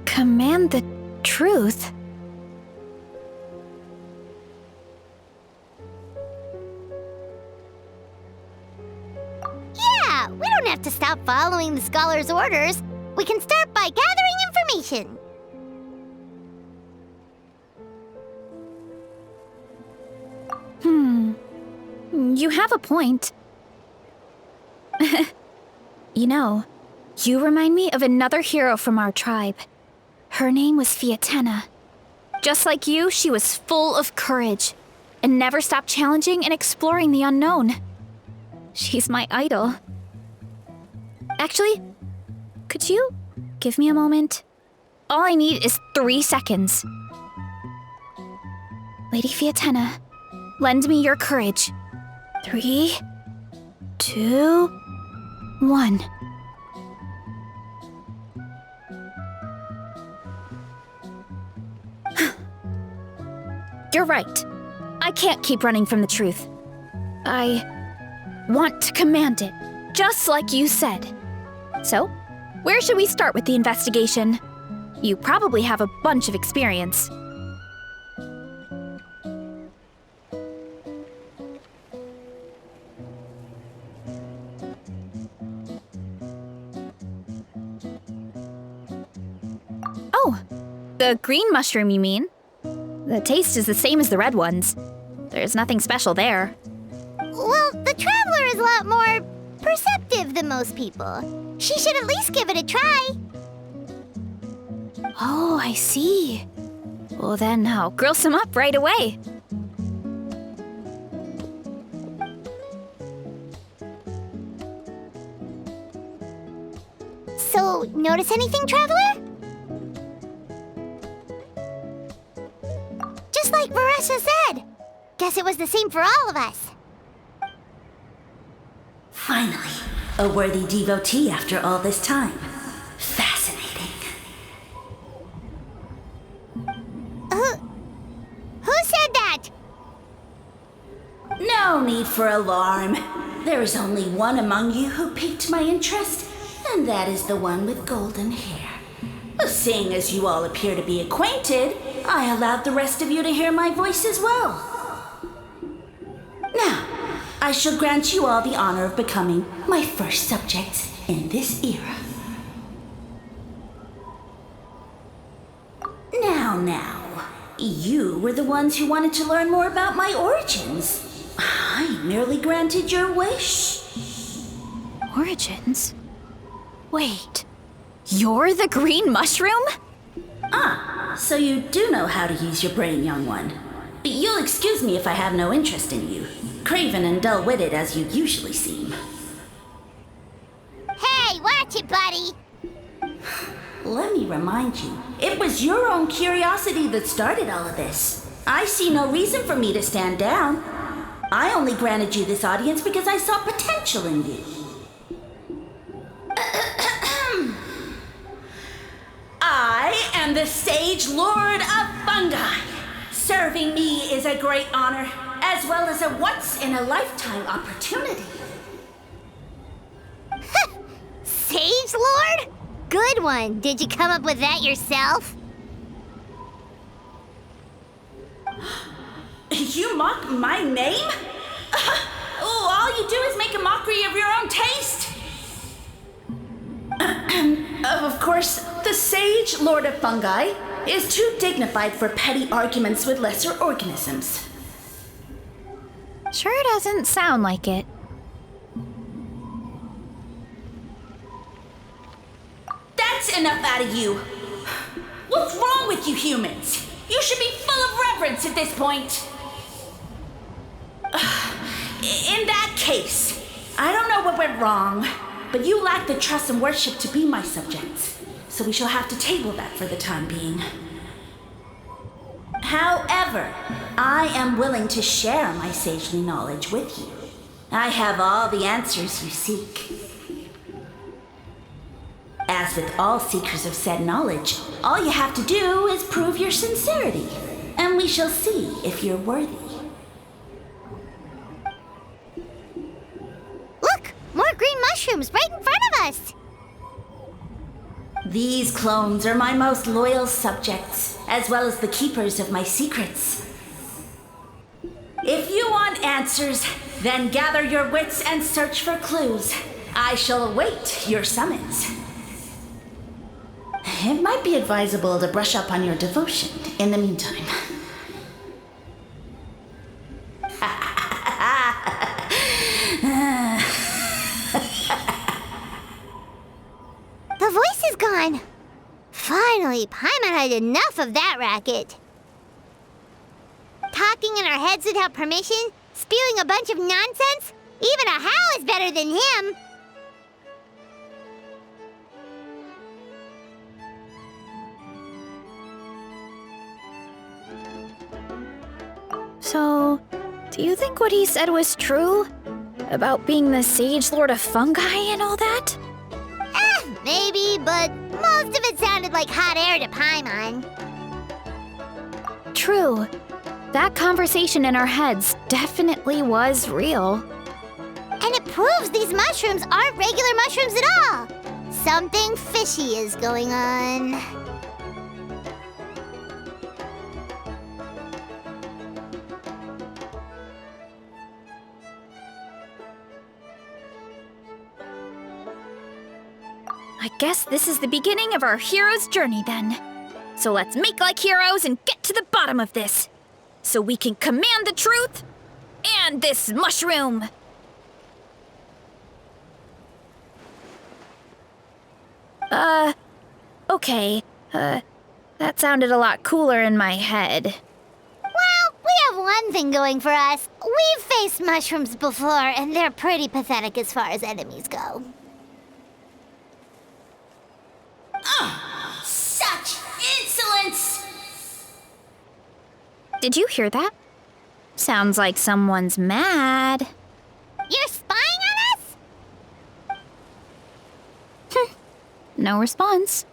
Command the truth? Yeah, we don't have to stop following the scholar's orders. We can start by gathering information. You have a point. You know, you remind me of another hero from our tribe. Her name was Fiatena. Just like you, she was full of courage and never stopped challenging and exploring the unknown. She's my idol. Actually, could you give me a moment? All I need is 3 seconds. Lady Fiatena, lend me your courage. 3, 2, 1. You're right. I can't keep running from the truth. I want to command it, just like you said. So, where should we start with the investigation? You probably have a bunch of experience. Oh, the green mushroom, you mean? The taste is the same as the red ones. There's nothing special there. Well, the Traveler is a lot more perceptive than most people. She should at least give it a try. Oh, I see. Well then, I'll grill some up right away. So, notice anything, Traveler? Just like Varesa said. Guess it was the same for all of us. Finally, a worthy devotee after all this time. Fascinating. Who said that? No need for alarm. There is only one among you who piqued my interest, and that is the one with golden hair. Seeing as you all appear to be acquainted, I allowed the rest of you to hear my voice as well. Now, I shall grant you all the honor of becoming my first subjects in this era. Now, you were the ones who wanted to learn more about my origins. I merely granted your wish. Origins? Wait, you're the green mushroom? So you do know how to use your brain, young one. You'll excuse me if I have no interest in you, craven and dull-witted as you usually seem. Hey, watch it, buddy. Let me remind you, it was your own curiosity that started all of this. I see no reason for me to stand down. I only granted you this audience because I saw potential in you. I am the Sage Lord of Fungi. Serving me is a great honor, as well as a once-in-a-lifetime opportunity. Sage Lord? Good one. Did you come up with that yourself? You mock my name? All you do is make a mockery of your own taste. Of course, the Sage Lord of Fungi is too dignified for petty arguments with lesser organisms. Sure doesn't sound like it. That's enough out of you. What's wrong with you humans? You should be full of reverence at this point. In that case, I don't know what went wrong, but you lack the trust and worship to be my subjects, so we shall have to table that for the time being. However, I am willing to share my sagely knowledge with you. I have all the answers you seek. As with all seekers of said knowledge, all you have to do is prove your sincerity, and we shall see if you're worthy. Look! More green mushrooms right in front of us! These clones are my most loyal subjects, as well as the keepers of my secrets. If you want answers, then gather your wits and search for clues. I shall await your summons. It might be advisable to brush up on your devotion in the meantime. The voice is gone. Finally, Paimon had enough of that racket. Talking in our heads without permission, spewing a bunch of nonsense? Even a Hao is better than him. So, do you think what he said was true? About being the Sage Lord of Fungi and all that? Maybe, but most of it sounded like hot air to Paimon. True. That conversation in our heads definitely was real. And it proves these mushrooms aren't regular mushrooms at all. Something fishy is going on. I guess this is the beginning of our hero's journey then. So let's make like heroes and get to the bottom of this. So we can command the truth and this mushroom. Okay. That sounded a lot cooler in my head. Well, we have one thing going for us. We've faced mushrooms before, and they're pretty pathetic as far as enemies go. Such insolence! Did you hear that? Sounds like someone's mad. You're spying on us? No response.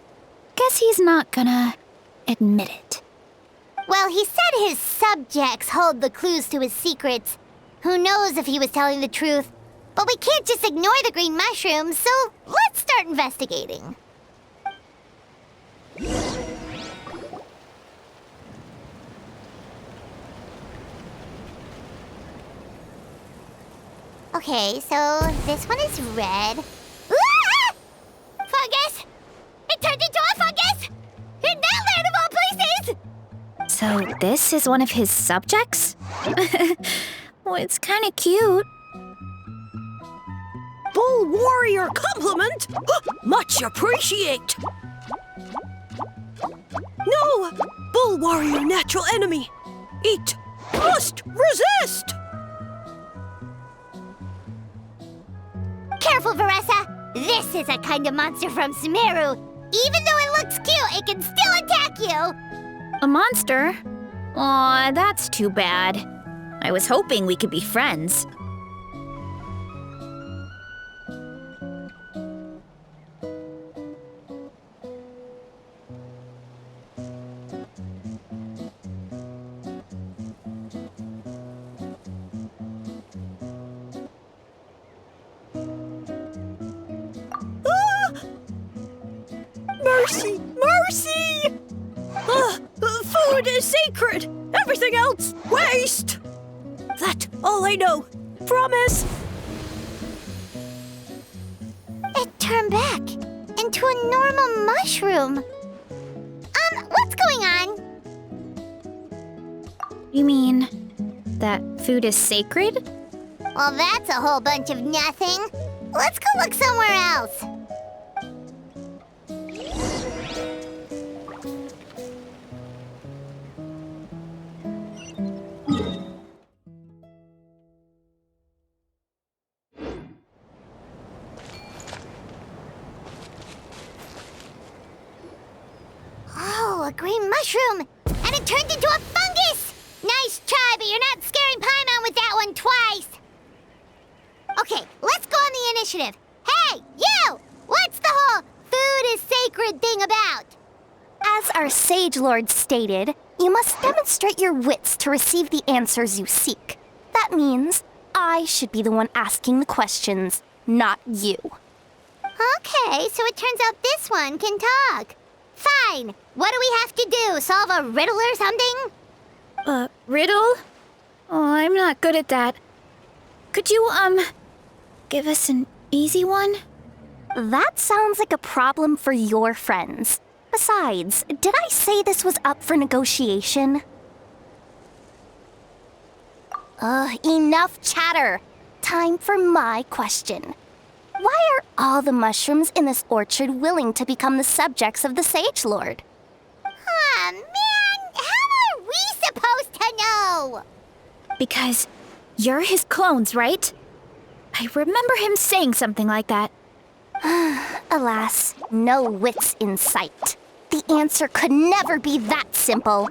Guess he's not gonna admit it. Well, he said his subjects hold the clues to his secrets. Who knows if he was telling the truth? But we can't just ignore the green mushrooms, so let's start investigating. Okay, so this one is red. Ah! Fungus! It turned into a fungus! In that land of all places! So this is one of his subjects? Well, it's kind of cute. Bull warrior compliment! Much appreciate! No! Bull warrior natural enemy! Eat! Must resist! Careful, Varesa! This is a kind of monster from Sumeru. Even though it looks cute, it can still attack you! A monster? Aw, that's too bad. I was hoping we could be friends. Mercy! Mercy! Food is sacred! Everything else, waste! That's all I know. Promise! It turned back into a normal mushroom. What's going on? You mean that food is sacred? Well, that's a whole bunch of nothing. Let's go look somewhere else. Oh, a green mushroom! And it turned into a fungus! Nice try, but you're not scaring Paimon with that one twice! Okay, let's go on the initiative. Hey, you! What's the whole food is sacred thing about? As our Sage Lord stated, you must demonstrate your wits to receive the answers you seek. That means I should be the one asking the questions, not you. Okay, so it turns out this one can talk. Fine. What do we have to do? Solve a riddle or something? Riddle? Oh, I'm not good at that. Could you, give us an easy one? That sounds like a problem for your friends. Besides, did I say this was up for negotiation? Enough chatter. Time for my question. Why are all the mushrooms in this orchard willing to become the subjects of the Sage Lord? Aw, man! How are we supposed to know? Because you're his clones, right? I remember him saying something like that. Alas, no wits in sight. The answer could never be that simple.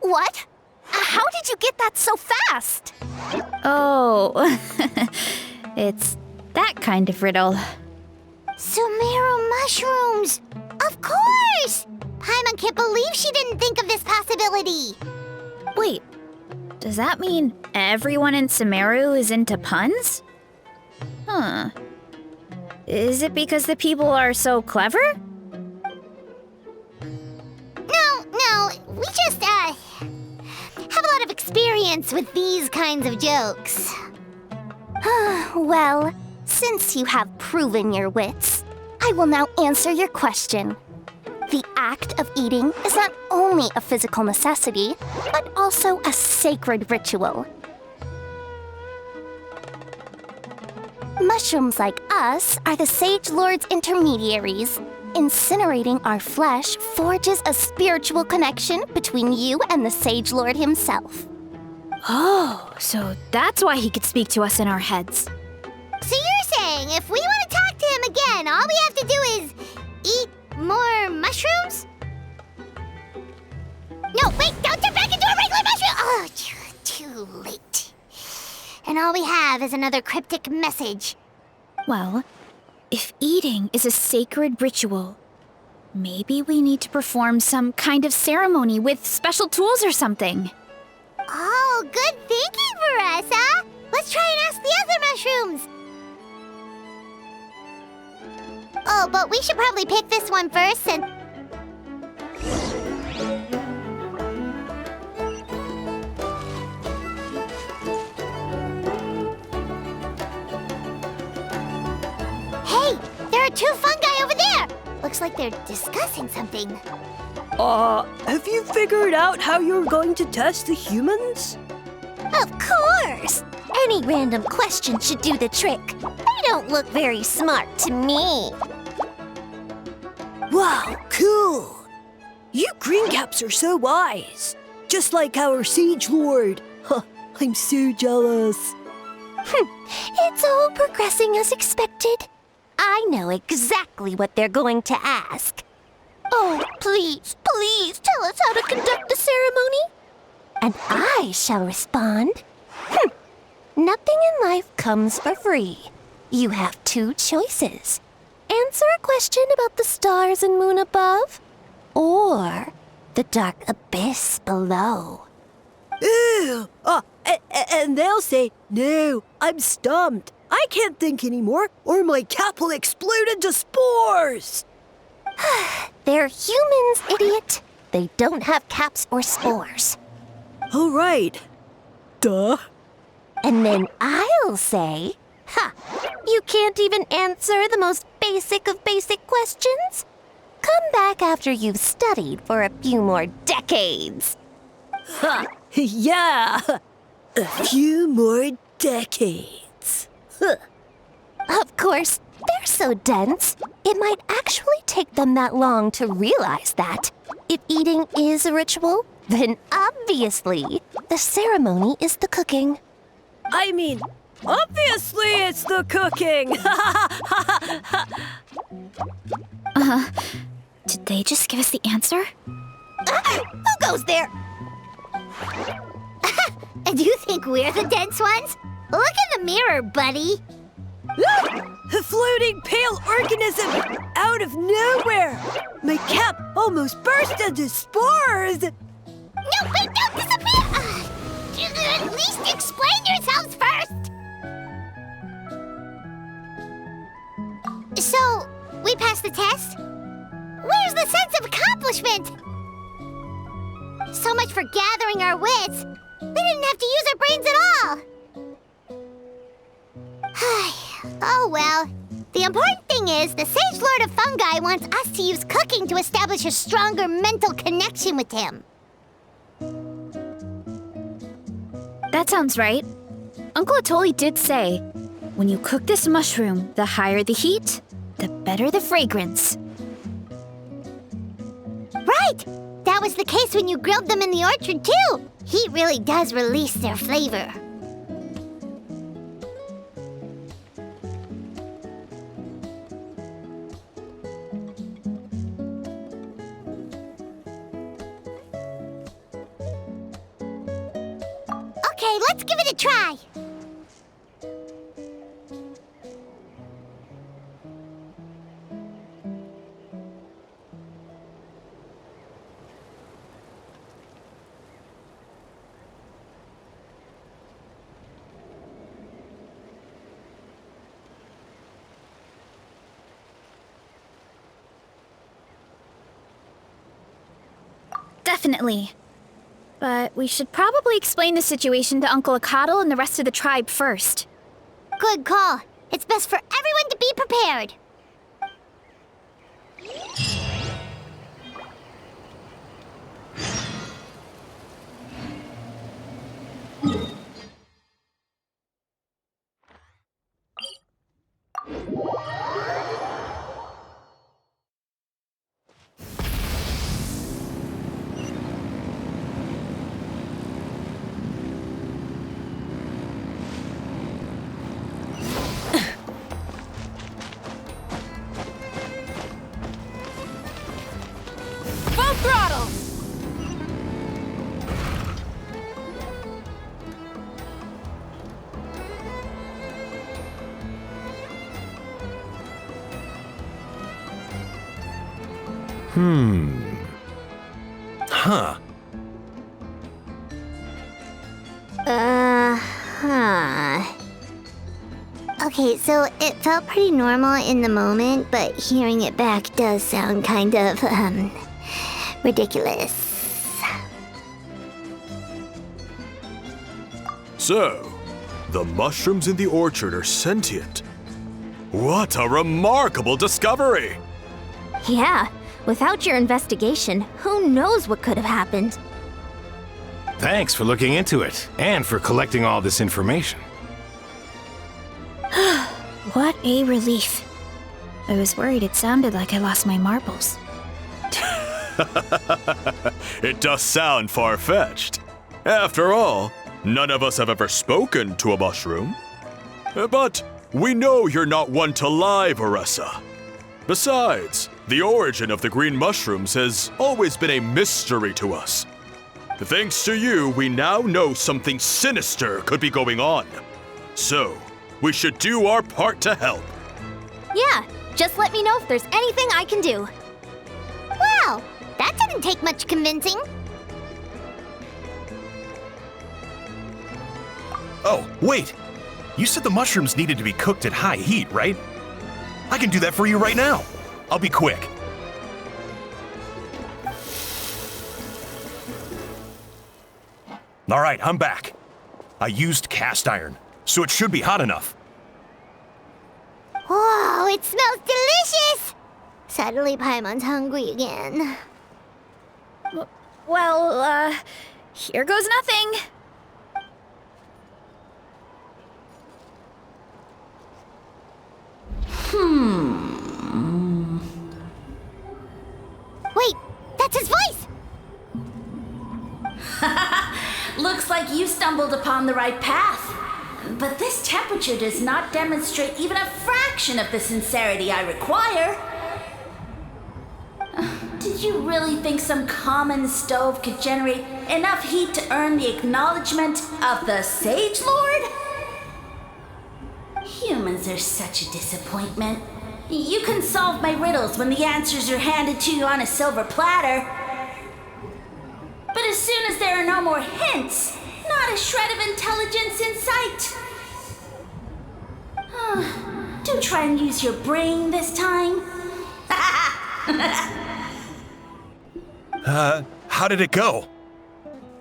What? How did you get that so fast? Oh, it's that kind of riddle. Sumeru mushrooms! Of course! Paimon can't believe she didn't think of this possibility. Wait, does that mean everyone in Sumeru is into puns? Huh. Is it because the people are so clever? No, we just, have a lot of experience with these kinds of jokes. Well, since you have proven your wits, I will now answer your question. The act of eating is not only a physical necessity, but also a sacred ritual. Mushrooms like us are the Sage Lord's intermediaries. Incinerating our flesh forges a spiritual connection between you and the Sage Lord himself. Oh, so that's why he could speak to us in our heads. So you're saying if we want to talk to him again, all we have to do is eat more mushrooms? No, wait, don't turn back into a regular mushroom! Oh, too late. And all we have is another cryptic message. Well, if eating is a sacred ritual, maybe we need to perform some kind of ceremony with special tools or something. Oh, good thinking, Varesa! Let's try and ask the other mushrooms! Oh, but we should probably pick this one first and... Hey! There are two fungi over there! Looks like they're discussing something. Have you figured out how you're going to test the humans? Of course! Any random question should do the trick. They don't look very smart to me. Wow, cool! You greencaps are so wise. Just like our Sage Lord. Huh, I'm so jealous. It's all progressing as expected. I know exactly what they're going to ask. Oh, please, please tell us how to conduct the ceremony. And I shall respond. Nothing in life comes for free. You have two choices. Answer a question about the stars and moon above, or the dark abyss below. Ew! And they'll say, no, I'm stumped. I can't think anymore, or my cap will explode into spores. They're humans, idiot. They don't have caps or spores. All right. Duh. And then I'll say, you can't even answer the most basic of basic questions? Come back after you've studied for a few more decades. Ha! Yeah! A few more decades. Huh. Of course, they're so dense, it might actually take them that long to realize that. If eating is a ritual, then obviously the ceremony is the cooking. I mean, obviously it's the cooking! Did they just give us the answer? Who goes there? Do you think we're the dense ones? Look in the mirror, buddy. Look! A floating pale organism out of nowhere! My cap almost burst into spores! No, wait, don't disappear! At least explain yourselves first! So, we passed the test? Where's the sense of accomplishment? So much for gathering our wits. We didn't have to use our brains at all. Oh well. The important thing is the Sage Lord of Fungi wants us to use cooking to establish a stronger mental connection with him. That sounds right. Uncle Atoli did say, when you cook this mushroom, the higher the heat, the better the fragrance. Right! That was the case when you grilled them in the orchard, too. Heat really does release their flavor. Okay, let's give it a try. Definitely. But we should probably explain the situation to Uncle Akadal and the rest of the tribe first. Good call. It's best for everyone to be prepared. Full throttle! Huh. Huh. Okay, so it felt pretty normal in the moment, but hearing it back does sound kind of, ridiculous. So, the mushrooms in the orchard are sentient. What a remarkable discovery! Yeah, without your investigation, who knows what could have happened? Thanks for looking into it, and for collecting all this information. What a relief. I was worried it sounded like I lost my marbles. It does sound far-fetched. After all, none of us have ever spoken to a mushroom. But we know you're not one to lie, Varesa. Besides, the origin of the green mushrooms has always been a mystery to us. Thanks to you, we now know something sinister could be going on. So, we should do our part to help. Yeah, just let me know if there's anything I can do. Wow, that didn't take much convincing. Oh, wait! You said the mushrooms needed to be cooked at high heat, right? I can do that for you right now. I'll be quick. All right, I'm back. I used cast iron, so it should be hot enough. Whoa, it smells delicious! Suddenly Paimon's hungry again. Well, here goes nothing. Wait, that's his voice! Looks like you stumbled upon the right path. But this temperature does not demonstrate even a fraction of the sincerity I require. Did you really think some common stove could generate enough heat to earn the acknowledgement of the Sage Lord? Humans are such a disappointment. You can solve my riddles when the answers are handed to you on a silver platter. But as soon as there are no more hints, not a shred of intelligence in sight. Do try and use your brain this time. How did it go?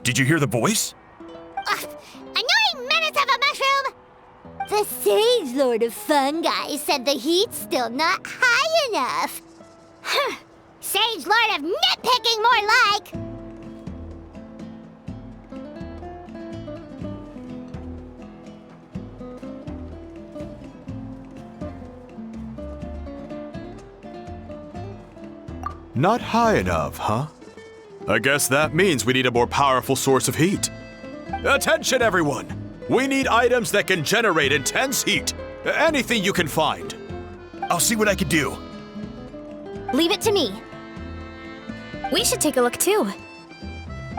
Did you hear the voice? Annoying menace of a mushroom! The Sage Lord of Fungi said the heat's still not high enough. Sage Lord of Nitpicking, more like! Not high enough, huh? I guess that means we need a more powerful source of heat. Attention, everyone! We need items that can generate intense heat. Anything you can find. I'll see what I can do. Leave it to me. We should take a look too.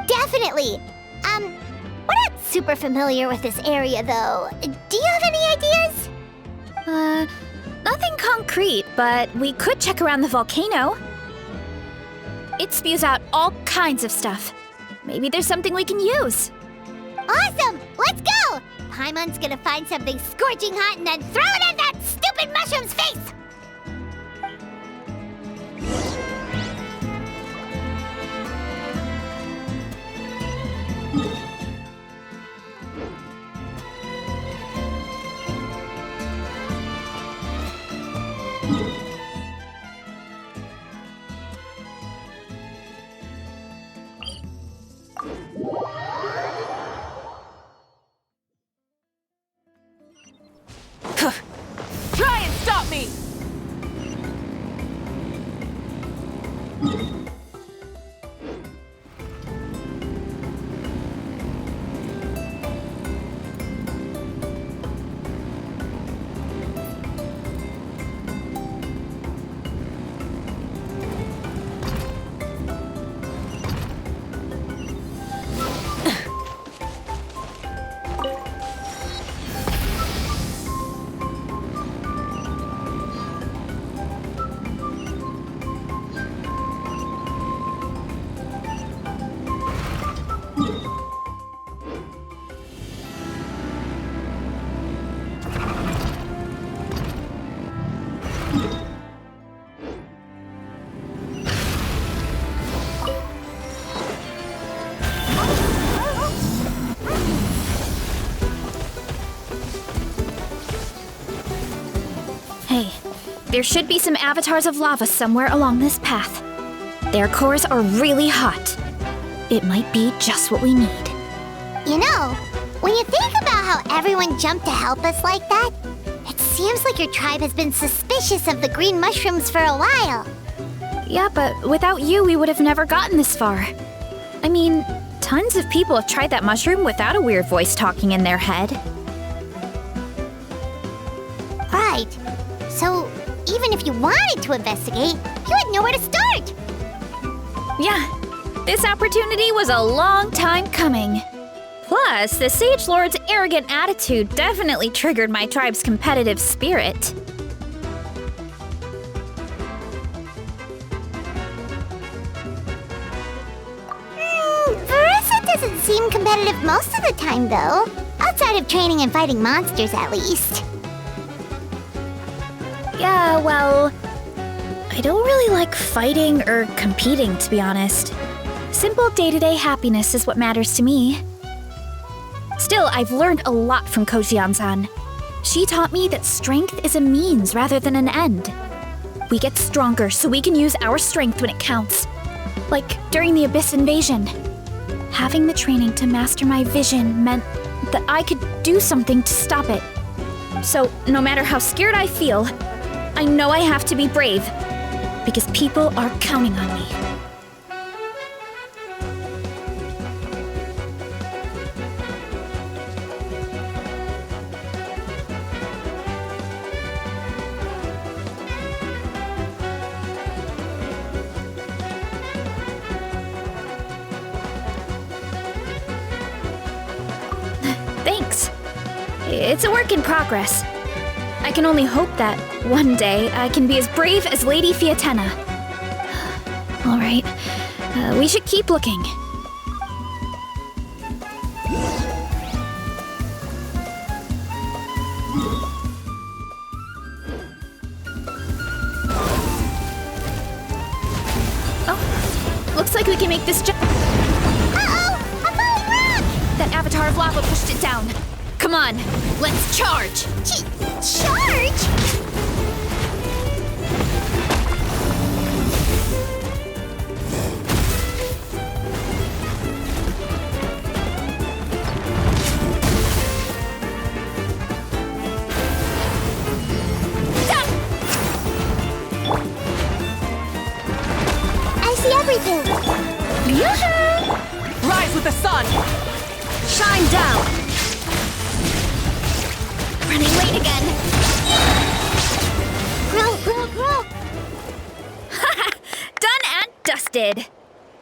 Definitely! We're not super familiar with this area, though. Do you have any ideas? Nothing concrete, but we could check around the volcano. It spews out all kinds of stuff. Maybe there's something we can use. Awesome! Let's go! Paimon's gonna find something scorching hot and then throw it in that stupid mushroom's face! There should be some avatars of lava somewhere along this path. Their cores are really hot. It might be just what we need. You know, when you think about how everyone jumped to help us like that, it seems like your tribe has been suspicious of the green mushrooms for a while. Yeah, but without you, we would have never gotten this far. I mean, tons of people have tried that mushroom without a weird voice talking in their head. Right. So, even if you wanted to investigate, you had nowhere to start. Yeah, this opportunity was a long time coming. Plus, the Sage Lord's arrogant attitude definitely triggered my tribe's competitive spirit. Varesa doesn't seem competitive most of the time, though. Outside of training and fighting monsters, at least. Yeah, well, I don't really like fighting or competing, to be honest. Simple day-to-day happiness is what matters to me. Still, I've learned a lot from Kojian-san. She taught me that strength is a means rather than an end. We get stronger so we can use our strength when it counts. Like during the Abyss invasion. Having the training to master my vision meant that I could do something to stop it. So, no matter how scared I feel, I know I have to be brave, because people are counting on me. Thanks. It's a work in progress. I can only hope that one day I can be as brave as Lady Fiatena. All right, we should keep looking. Oh, looks like we can make this jump. Uh-oh! A falling rock! That avatar of lava pushed it down. Come on, let's charge! Charge? I see everything. Yoo-hoo! Rise with the sun! Shine down! Running late again. Grow. Done and dusted.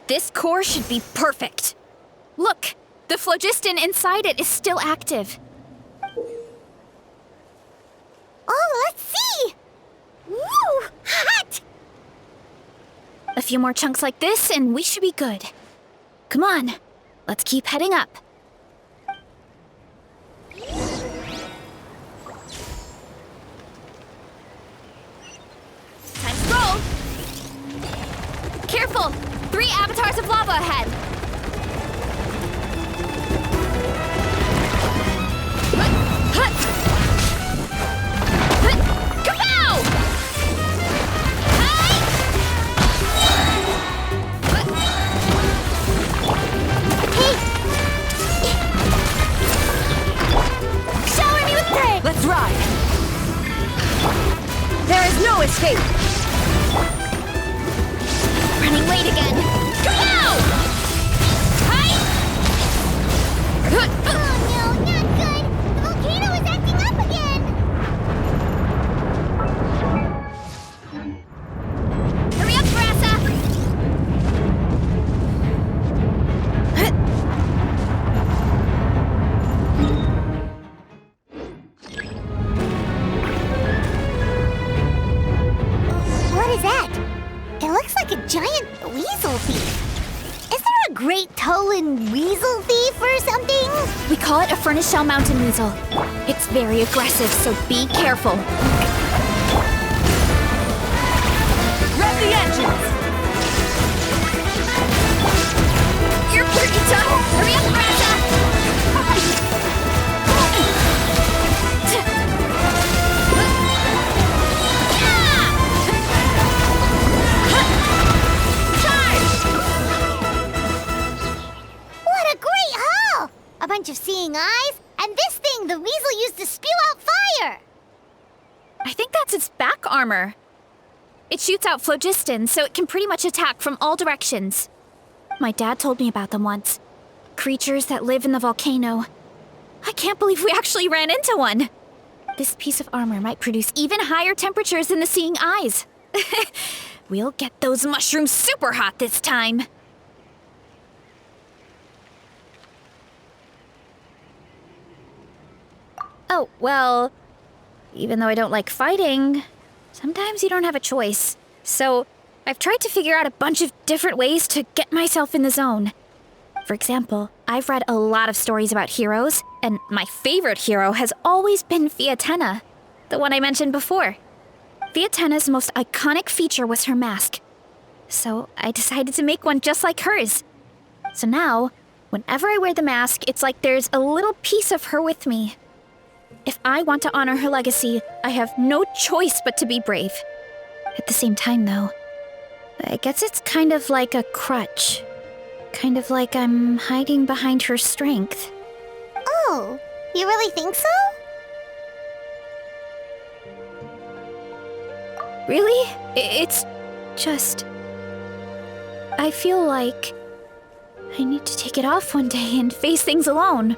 This core should be perfect. Look, the phlogiston inside it is still active. Oh, let's see! Woo! Hot! A few more chunks like this and we should be good. Come on, let's keep heading up. Time to roll! Careful! 3 avatars of lava ahead! Kapow! Shower me with praise! Let's ride! There is no escape! Running late again. Kapow! Hi! Oh no, not good! The volcano is acting up again! Hurry up, Varesa! What is that? It looks like a giant weasel thief. Is there a Great Tolan weasel thief or something? We call it a Furnace Shell Mountain Weasel. It's very aggressive, so be careful. Rev the engines! You're pretty tough! Hurry up, Varesa! Yeah! a bunch of seeing eyes, and this thing the weasel used to spew out fire! I think that's its back armor. It shoots out phlogiston, so it can pretty much attack from all directions. My dad told me about them once. Creatures that live in the volcano. I can't believe we actually ran into one! This piece of armor might produce even higher temperatures than the seeing eyes. We'll get those mushrooms super hot this time. Oh, well, even though I don't like fighting, sometimes you don't have a choice. So, I've tried to figure out a bunch of different ways to get myself in the zone. For example, I've read a lot of stories about heroes, and my favorite hero has always been Fiatenna, the one I mentioned before. Fiatenna's most iconic feature was her mask. So I decided to make one just like hers. So now, whenever I wear the mask, it's like there's a little piece of her with me. If I want to honor her legacy, I have no choice but to be brave. At the same time, though, I guess it's kind of like a crutch. Kind of like I'm hiding behind her strength. Oh, you really think so? Really? It's just... I feel like I need to take it off one day and face things alone.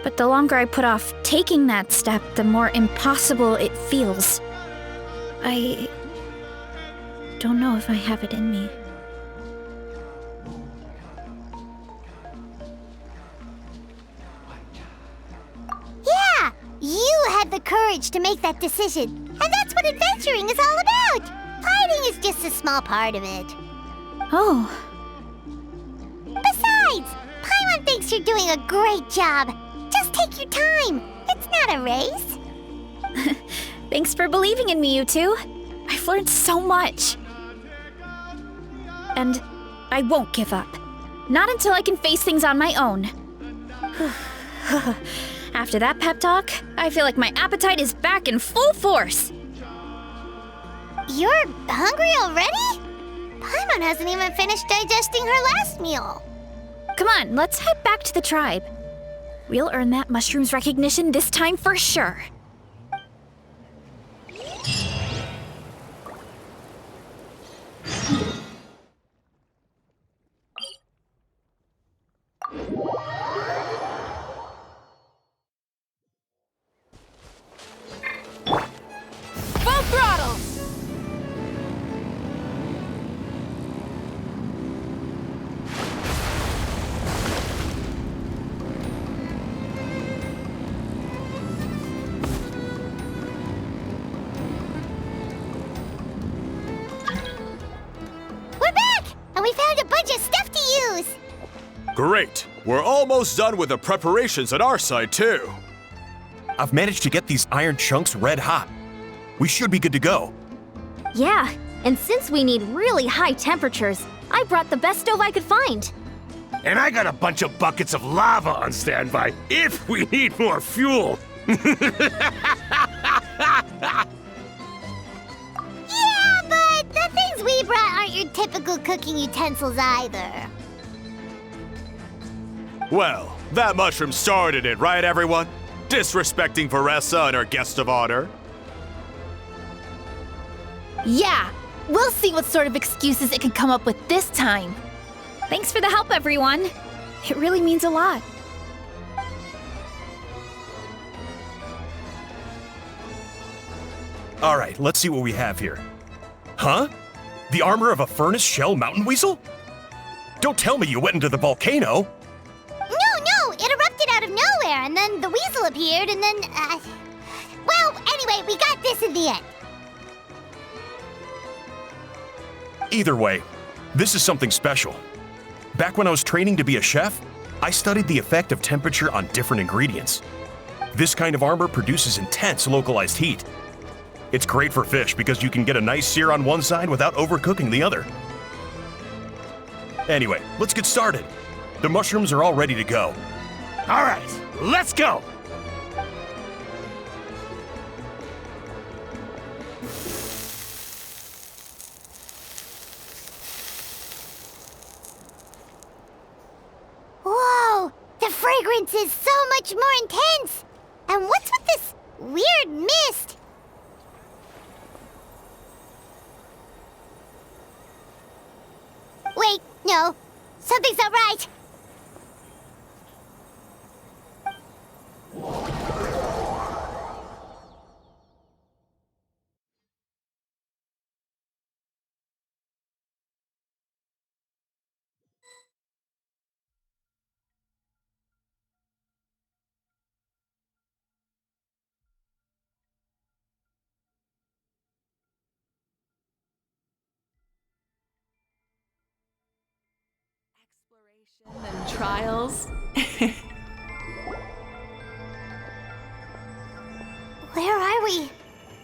But the longer I put off taking that step, the more impossible it feels. I don't know if I have it in me. Yeah, you had the courage to make that decision. And that's what adventuring is all about. Fighting is just a small part of it. Oh, Besides, Paimon thinks you're doing a great job. Just take your time. It's not a race. thanks for believing in me, you two. I've learned so much. And I won't give up. Not until I can face things on my own. After that pep talk, I feel like my appetite is back in full force. You're hungry already? Paimon hasn't even finished digesting her last meal. Come on, let's head back to the tribe. We'll earn that mushroom's recognition this time for sure. Full throttle! We're back! And we found a bunch of stuff to use! Great! We're almost done with the preparations on our side, too. I've managed to get these iron chunks red hot. We should be good to go. Yeah, and since we need really high temperatures, I brought the best stove I could find. And I got a bunch of buckets of lava on standby if we need more fuel. Yeah, but the things we brought aren't your typical cooking utensils either. Well, that mushroom started it, right, everyone? Disrespecting Varesa and her guest of honor. Yeah, we'll see what sort of excuses it can come up with this time. Thanks for the help, everyone. It really means a lot. All right, let's see what we have here. Huh? The armor of a furnace shell mountain weasel? Don't tell me you went into the volcano. No, it erupted out of nowhere, and then the weasel appeared, and then, well, anyway, we got this in the end. Either way, this is something special. Back when I was training to be a chef, I studied the effect of temperature on different ingredients. This kind of armor produces intense localized heat. It's great for fish because you can get a nice sear on one side without overcooking the other. Anyway, let's get started. The mushrooms are all ready to go. All right, let's go. Whoa, the fragrance fragrance is so much more intense. And what's with this weird mist? Wait, no. Something's not right. And trials. Where are we?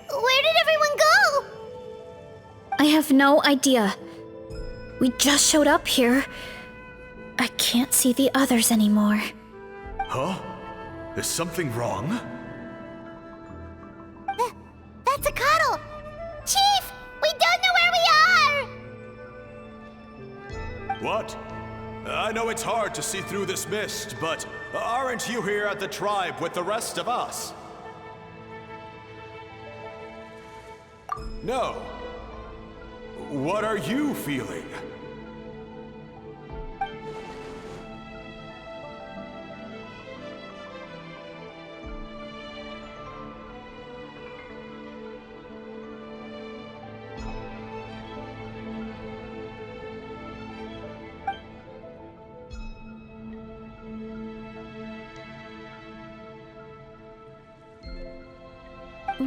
Where did everyone go? I have no idea. We just showed up here. I can't see the others anymore. Huh? Is something wrong? That's a cuddle. Chief, we don't know where we are. What? I know it's hard to see through this mist, but aren't you here at the tribe with the rest of us? No. What are you feeling?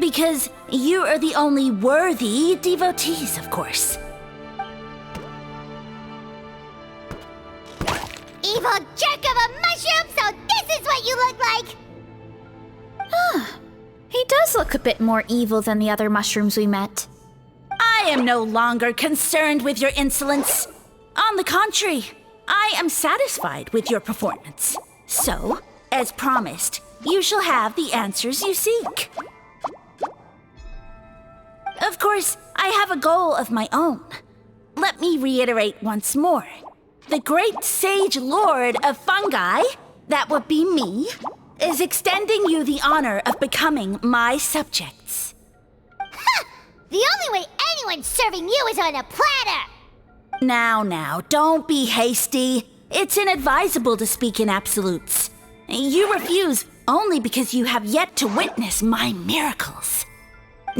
Because you are the only worthy devotees, of course. Evil jerk of a mushroom, so this is what you look like! He does look a bit more evil than the other mushrooms we met. I am no longer concerned with your insolence. On the contrary, I am satisfied with your performance. So, as promised, you shall have the answers you seek. Of course, I have a goal of my own. Let me reiterate once more. The great sage lord of fungi, that would be me, is extending you the honor of becoming my subjects. Ha! The only way anyone's serving you is on a platter! Now, don't be hasty. It's inadvisable to speak in absolutes. You refuse only because you have yet to witness my miracles.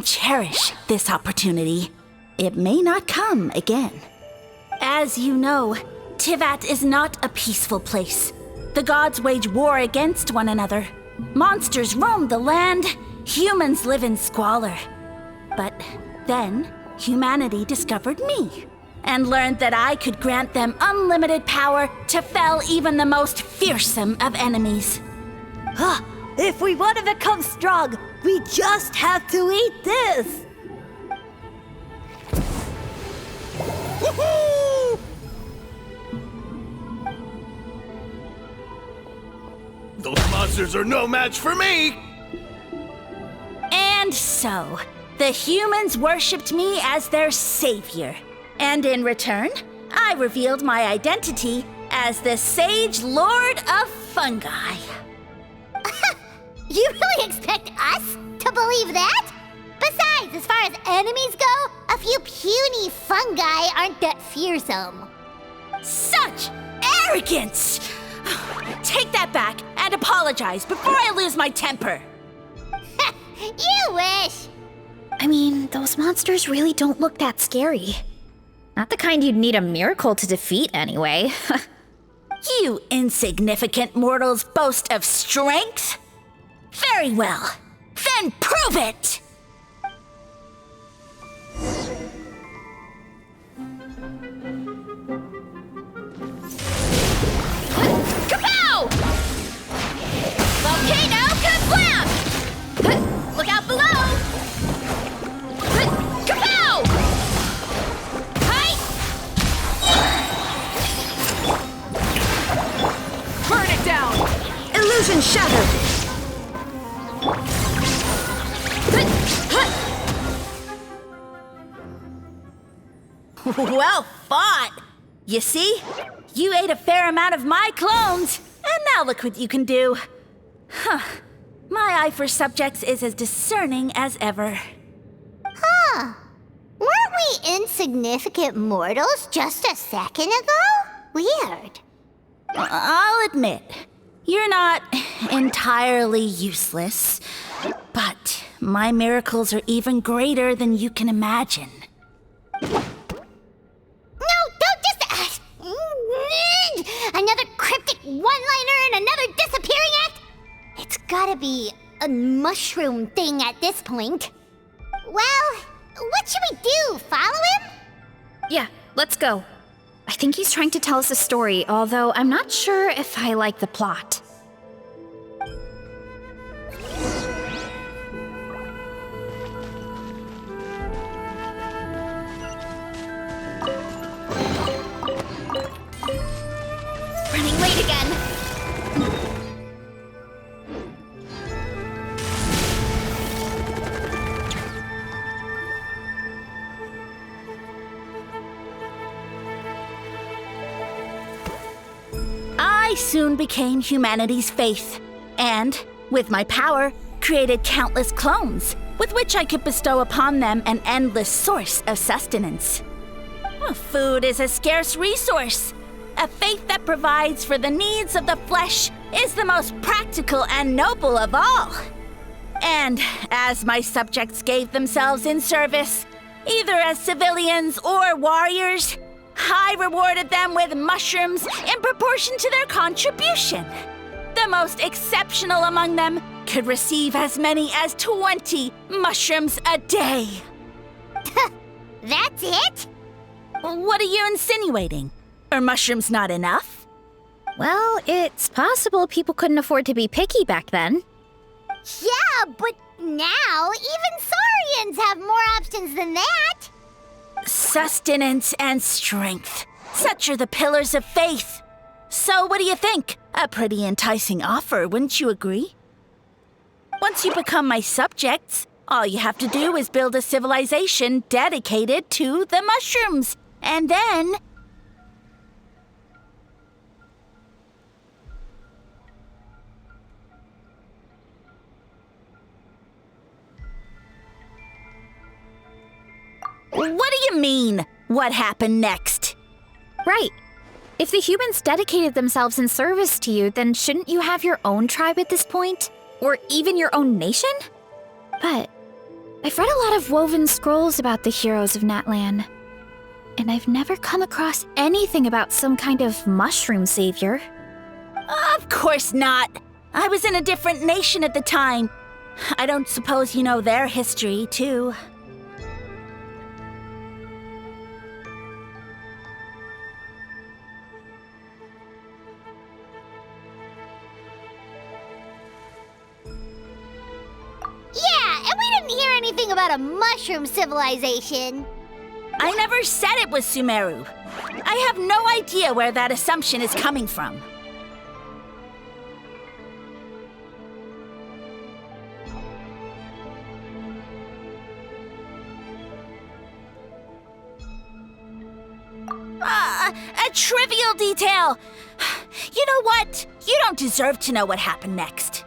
Cherish this opportunity. It may not come again. As you know, Tivat is not a peaceful place. The gods wage war against one another. Monsters roam the land. Humans live in squalor. But then, humanity discovered me and learned that I could grant them unlimited power to fell even the most fearsome of enemies. If we want to become strong, we just have to eat this! Woohoo! Those monsters are no match for me! And so, the humans worshipped me as their savior. And in return, I revealed my identity as the Sage Lord of Fungi. You really expect us to believe that? Besides, as far as enemies go, a few puny fungi aren't that fearsome. Such arrogance! Take that back and apologize before I lose my temper. You wish! I mean, those monsters really don't look that scary. Not the kind you'd need a miracle to defeat, anyway. You insignificant mortals boast of strength? Very well. Then prove it! Kapow! Volcano kablam! Look out below! Kapow! Hi! Burn it down! Illusion shattered! Well fought! You see? You ate a fair amount of my clones, and now look what you can do. Huh. My eye for subjects is as discerning as ever. Huh. Weren't we insignificant mortals just a second ago? Weird. I'll admit, you're not entirely useless, but my miracles are even greater than you can imagine. No, don't just... another cryptic one-liner and another disappearing act? It's gotta be a mushroom thing at this point. Well, what should we do? Follow him? Yeah, let's go. I think he's trying to tell us a story, although I'm not sure if I like the plot. Running late again. I soon became humanity's faith, and, with my power, created countless clones, with which I could bestow upon them an endless source of sustenance. Food is a scarce resource. A faith that provides for the needs of the flesh is the most practical and noble of all. And as my subjects gave themselves in service, either as civilians or warriors, I rewarded them with mushrooms in proportion to their contribution. The most exceptional among them could receive as many as 20 mushrooms a day. That's it? What are you insinuating? Are mushrooms not enough? Well, it's possible people couldn't afford to be picky back then. Yeah, but now even Saurians have more options than that. Sustenance and strength. Such are the pillars of faith. So what do you think? A pretty enticing offer, wouldn't you agree? Once you become my subjects, all you have to do is build a civilization dedicated to the mushrooms. And then... What do you mean, what happened next? Right. If the humans dedicated themselves in service to you, then shouldn't you have your own tribe at this point? Or even your own nation? But I've read a lot of woven scrolls about the heroes of Natlan, and I've never come across anything about some kind of mushroom savior. Of course not. I was in a different nation at the time. I don't suppose you know their history, too. Yeah, and we didn't hear anything about a mushroom civilization. I never said it was Sumeru. I have no idea where that assumption is coming from. A trivial detail. You know what? You don't deserve to know what happened next.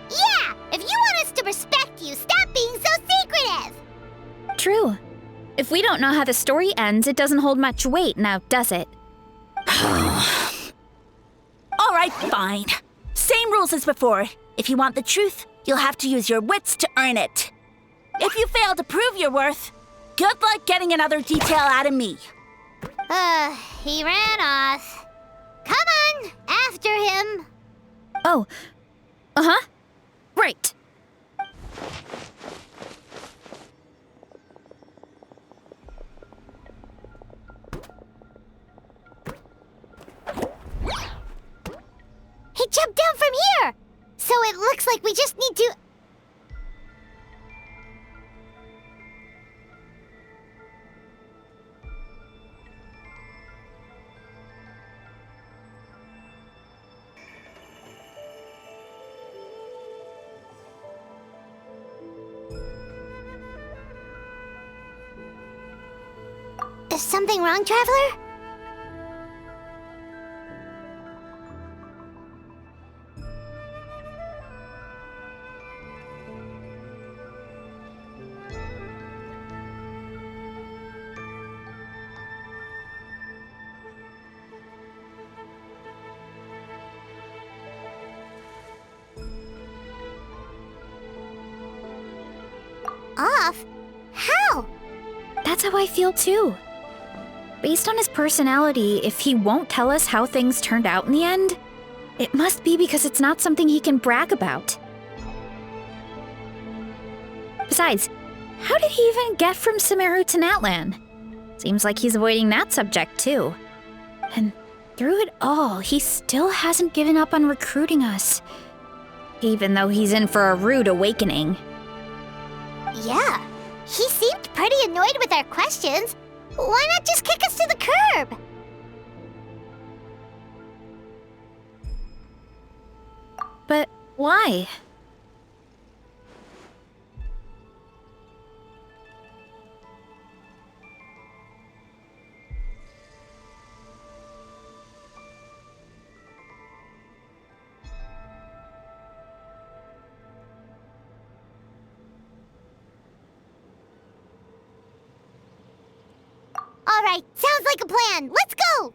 Yeah, if you want us to respect you, stop being so secretive. True. If we don't know how the story ends, it doesn't hold much weight now, does it? All right, fine. Same rules as before. If you want the truth, you'll have to use your wits to earn it. If you fail to prove your worth, good luck getting another detail out of me. He ran off. Come on, after him. Oh. Uh-huh. Right. He jumped down from here. So it looks like we just need to... something wrong, Traveler? Off? How? That's how I feel too. Based on his personality, if he won't tell us how things turned out in the end, it must be because it's not something he can brag about. Besides, how did he even get from Sumeru to Natlan? Seems like he's avoiding that subject too. And through it all, he still hasn't given up on recruiting us. Even though he's in for a rude awakening. Yeah, he seemed pretty annoyed with our questions. Why not just kick us to the curb? But why? All right, sounds like a plan. Let's go!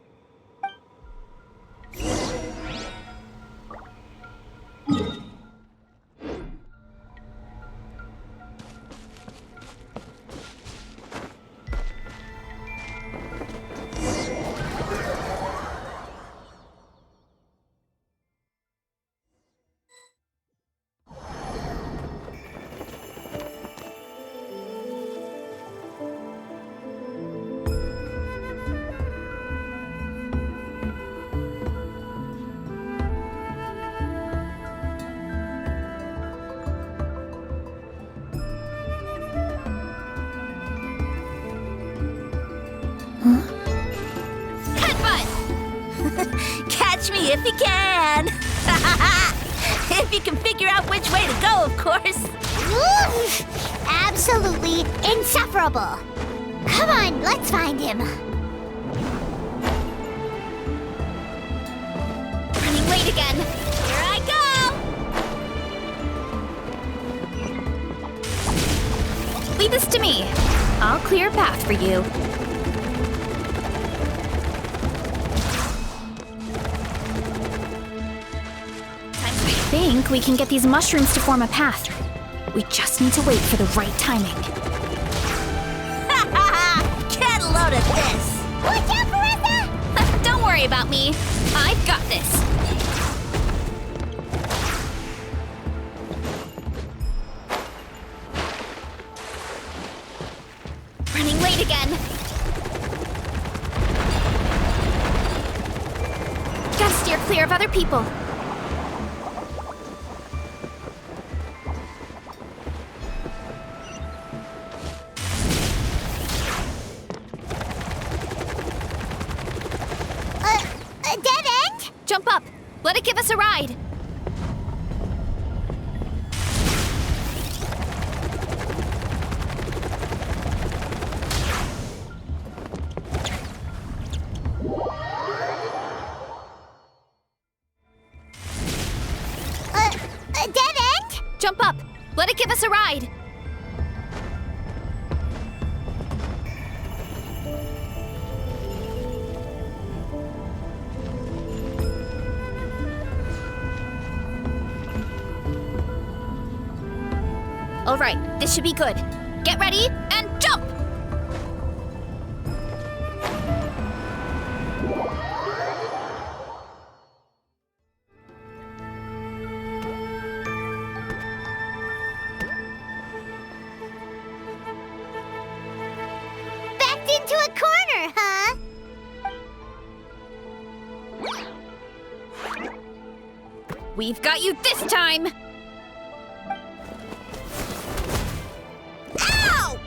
Catch me if you can! If you can figure out which way to go, of course! Oof, absolutely insufferable! Come on, let's find him! Running late again. Here I go! Leave this to me. I'll clear a path for you. I think we can get these mushrooms to form a path. We just need to wait for the right timing. Get a load of this! Watch out, Varesa! Don't worry about me. I've got this. Running late again. Gotta steer clear of other people. A dead end? Jump up. Let it give us a ride. A dead end? Jump up. Let it give us a ride. All right, this should be good. Get ready and jump! Backed into a corner, huh? We've got you this time! Ow!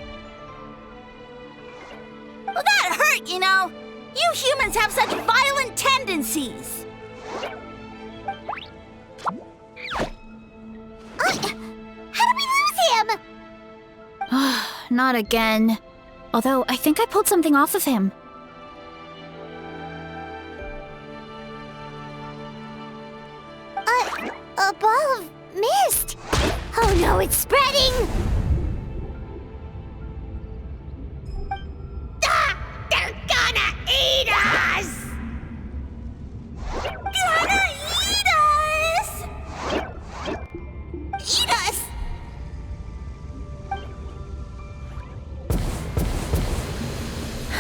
Well, that hurt, you know. You humans have such violent tendencies. How did we lose him? Not again. Although, I think I pulled something off of him. A ball of mist! Oh no, it's spreading! Ah! They're gonna eat us! Gonna eat us! Eat us!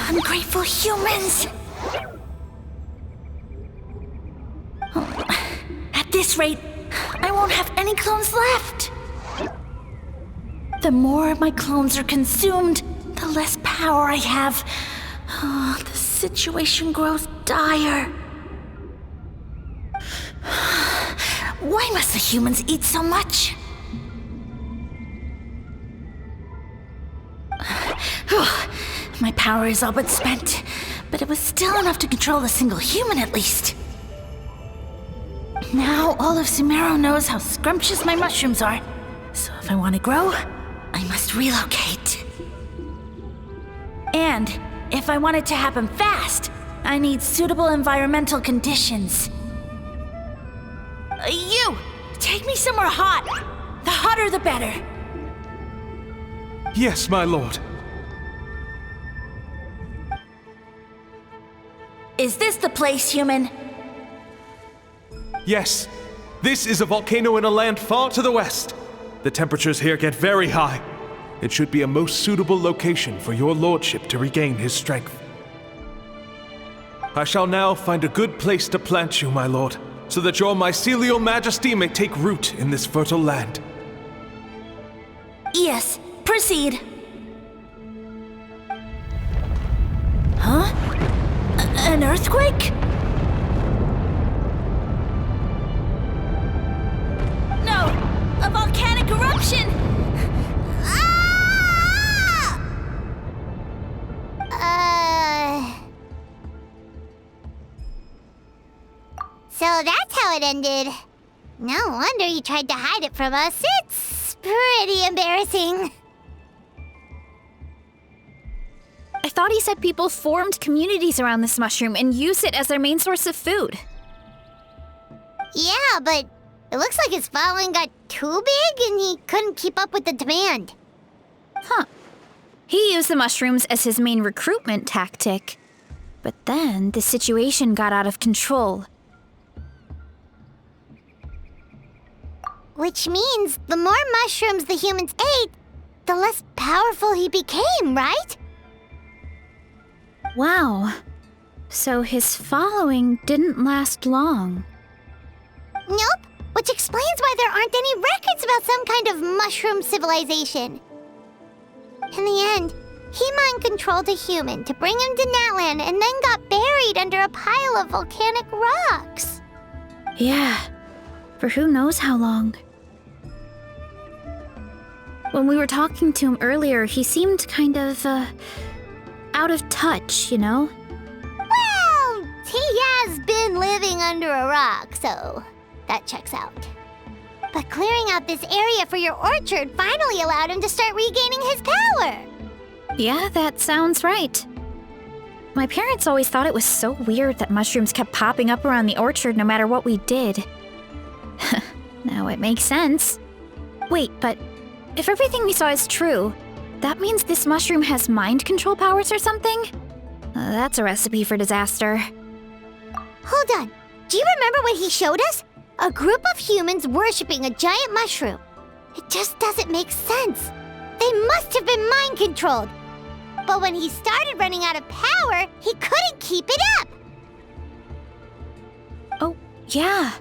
Ungrateful humans! At this rate, I won't have any clones left. The more my clones are consumed, the less power I have. Oh, the situation grows dire. Why must the humans eat so much? My power is all but spent, but it was still enough to control a single human at least. Now all of Sumeru knows how scrumptious my mushrooms are, so if I want to grow, I must relocate. And if I want it to happen fast, I need suitable environmental conditions. You! Take me somewhere hot! The hotter the better! Yes, my lord. Is this the place, human? Yes. This is a volcano in a land far to the west. The temperatures here get very high. It should be a most suitable location for your lordship to regain his strength. I shall now find a good place to plant you, my lord, so that your mycelial majesty may take root in this fertile land. Yes, proceed. Huh? An earthquake? No! A volcanic eruption! So that's how it ended. No wonder you tried to hide it from us. It's pretty embarrassing. I thought he said people formed communities around this mushroom and used it as their main source of food. Yeah, but it looks like his following got too big and he couldn't keep up with the demand. Huh. He used the mushrooms as his main recruitment tactic. But then the situation got out of control. Which means the more mushrooms the humans ate, the less powerful he became, right? Wow. So his following didn't last long. Nope, which explains why there aren't any records about some kind of mushroom civilization. In the end, he mind-controlled a human to bring him to Natlan and then got buried under a pile of volcanic rocks. Yeah, for who knows how long. When we were talking to him earlier, he seemed kind of, out of touch, you know? Well, he has been living under a rock, so that checks out. But clearing out this area for your orchard finally allowed him to start regaining his power. Yeah, that sounds right. My parents always thought it was so weird that mushrooms kept popping up around the orchard no matter what we did. Now it makes sense. Wait, but if everything we saw is true, that means this mushroom has mind control powers or something? That's a recipe for disaster. Hold on. Do you remember what he showed us? A group of humans worshipping a giant mushroom. It just doesn't make sense. They must have been mind-controlled. But when he started running out of power, he couldn't keep it up. Oh, yeah.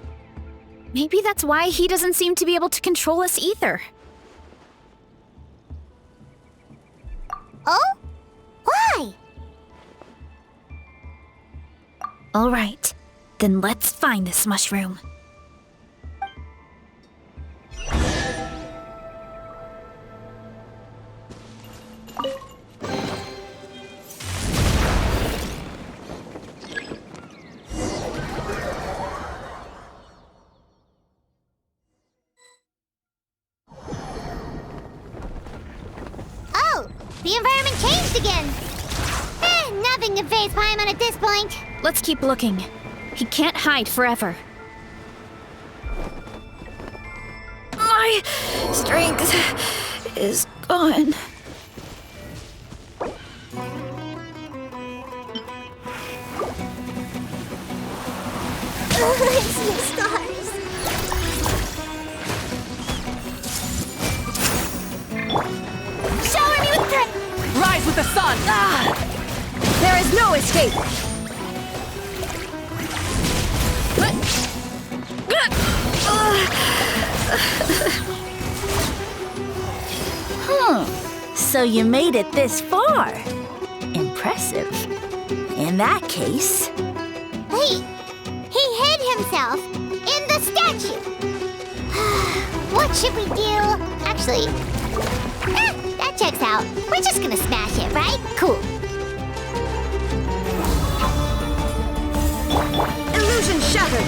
Maybe that's why he doesn't seem to be able to control us either. Oh? Why? All right, then let's find this mushroom. The environment changed again. Nothing to face Paimon at this point. Let's keep looking. He can't hide forever. My strength is gone. It's the stars. Shower me with praise. Rise with the sun! There is no escape! So you made it this far. Impressive. In that case... Wait, he hid himself in the statue. What should we do? Actually, that checks out. We're just gonna smash it, right? Cool. Illusion shattered!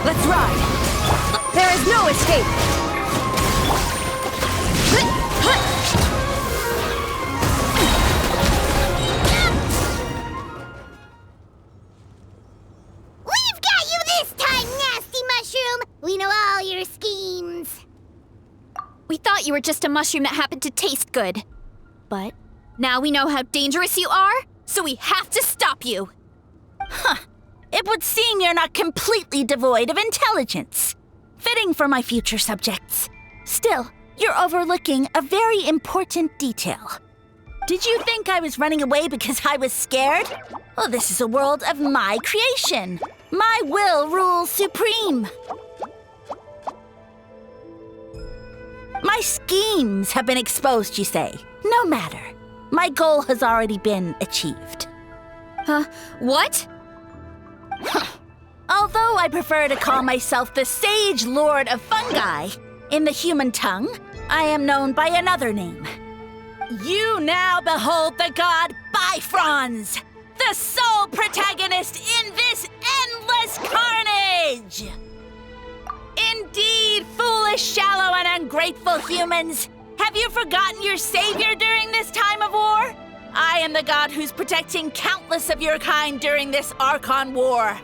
Let's ride! There is no escape! We've got you this time, nasty mushroom! We know all your schemes. We thought you were just a mushroom that happened to taste good. But now we know how dangerous you are, so we have to stop you. It would seem you're not completely devoid of intelligence. Fitting for my future subjects. Still, you're overlooking a very important detail. Did you think I was running away because I was scared? Well, this is a world of my creation. My will rules supreme. My schemes have been exposed, you say. No matter. My goal has already been achieved. What? Although I prefer to call myself the Sage Lord of Fungi, in the human tongue, I am known by another name. You now behold the god Bifrons, the sole protagonist in this endless carnage! Indeed, foolish, shallow, and ungrateful humans! Have you forgotten your savior during this time of war? I am the god who's protecting countless of your kind during this Archon war.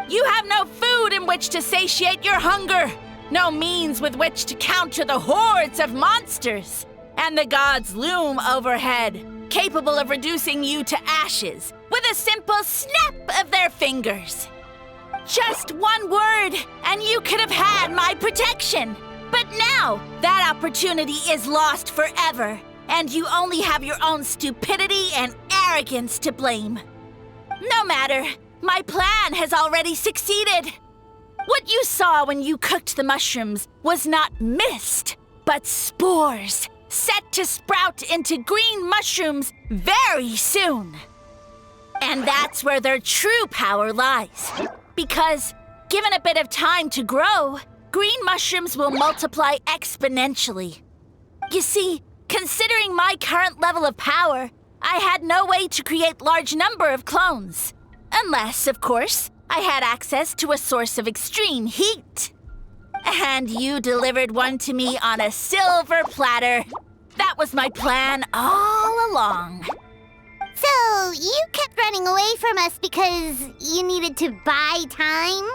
You have no food in which to satiate your hunger, no means with which to counter the hordes of monsters, and the gods loom overhead, capable of reducing you to ashes with a simple snap of their fingers. Just one word, and you could have had my protection. But now, that opportunity is lost forever, and you only have your own stupidity and arrogance to blame. No matter, my plan has already succeeded. What you saw when you cooked the mushrooms was not mist, but spores, set to sprout into green mushrooms very soon. And that's where their true power lies. Because, given a bit of time to grow, green mushrooms will multiply exponentially. You see, considering my current level of power, I had no way to create large number of clones. Unless, of course, I had access to a source of extreme heat. And you delivered one to me on a silver platter. That was my plan all along. So, you kept running away from us because you needed to buy time?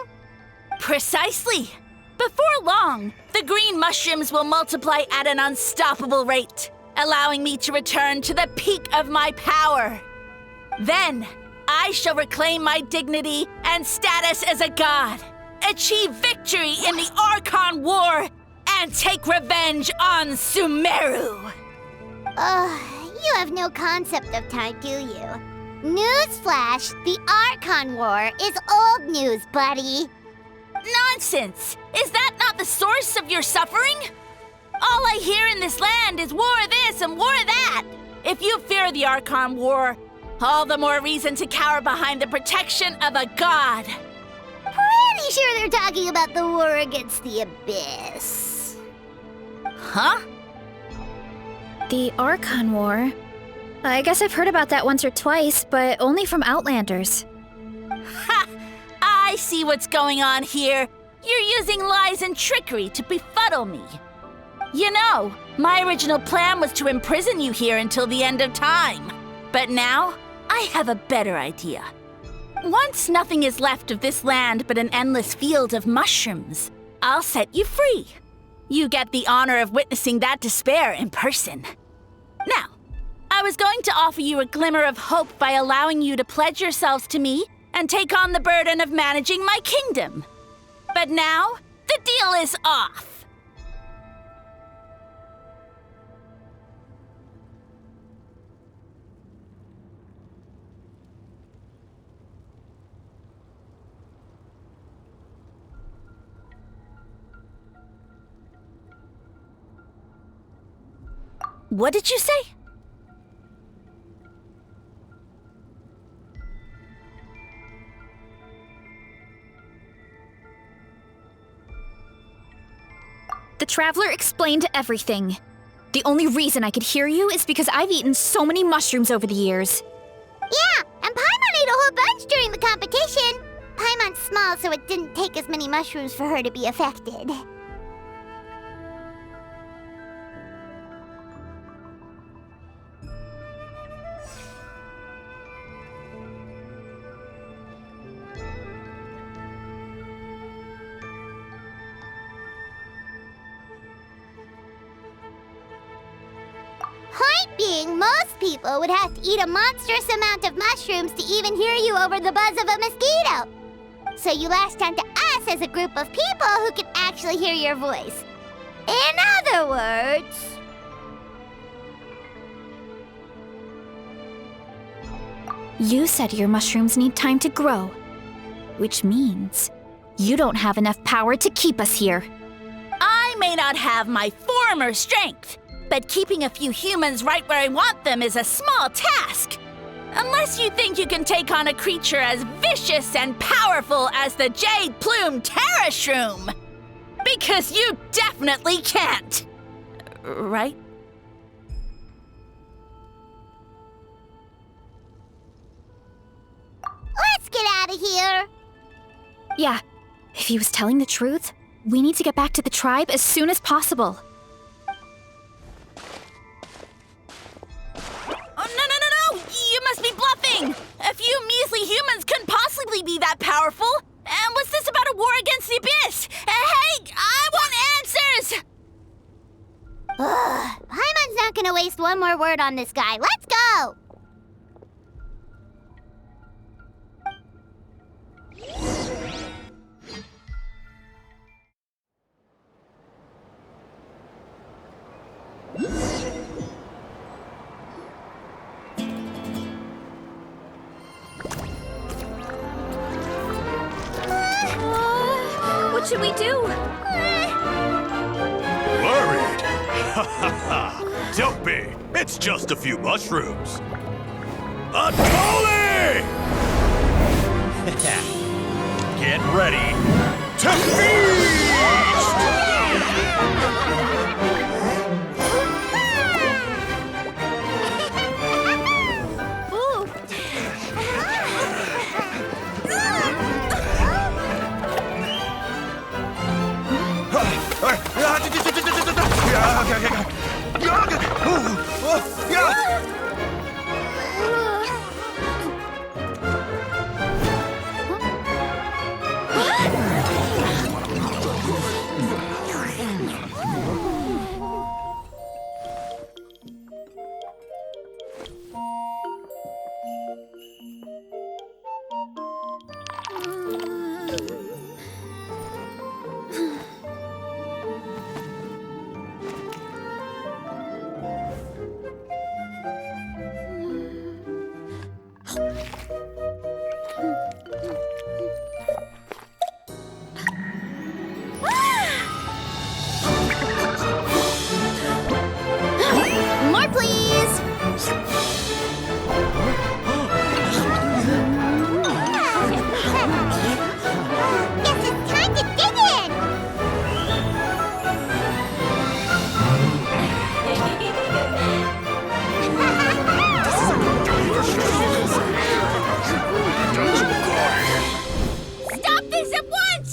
Precisely. Before long, the green mushrooms will multiply at an unstoppable rate, allowing me to return to the peak of my power. Then, I shall reclaim my dignity and status as a god, achieve victory in the Archon War, and take revenge on Sumeru. You have no concept of time, do you? Newsflash, the Archon War is old news, buddy. Nonsense! Is that not the source of your suffering? All I hear in this land is war this and war that. If you fear the Archon War, all the more reason to cower behind the protection of a god. Pretty sure they're talking about the war against the Abyss. Huh? The Archon War? I guess I've heard about that once or twice, but only from Outlanders. Ha! I see what's going on here. You're using lies and trickery to befuddle me. You know, my original plan was to imprison you here until the end of time. But now, I have a better idea. Once nothing is left of this land but an endless field of mushrooms, I'll set you free. You get the honor of witnessing that despair in person. Now, I was going to offer you a glimmer of hope by allowing you to pledge yourselves to me and take on the burden of managing my kingdom. But now, the deal is off. What did you say? The Traveler explained everything. The only reason I could hear you is because I've eaten so many mushrooms over the years. Yeah, and Paimon ate a whole bunch during the competition. Paimon's small, so it didn't take as many mushrooms for her to be affected. Point being, most people would have to eat a monstrous amount of mushrooms to even hear you over the buzz of a mosquito. So you latched onto us as a group of people who can actually hear your voice. In other words... You said your mushrooms need time to grow, which means you don't have enough power to keep us here. I may not have my former strength, but keeping a few humans right where I want them is a small task. Unless you think you can take on a creature as vicious and powerful as the Jade Plume Terrashroom. Because you definitely can't. Right? Let's get out of here! Yeah, if he was telling the truth, we need to get back to the tribe as soon as possible. You must be bluffing! A few measly humans couldn't possibly be that powerful! And what's this about a war against the Abyss? Hey, I want answers! Paimon's not gonna waste one more word on this guy. Let's go! What should we do? Worried? Ha ha ha! Don't be! It's just a few mushrooms. A Tolly! Get ready to feast! More, please! Guess it's time to dig in! Stop this at once!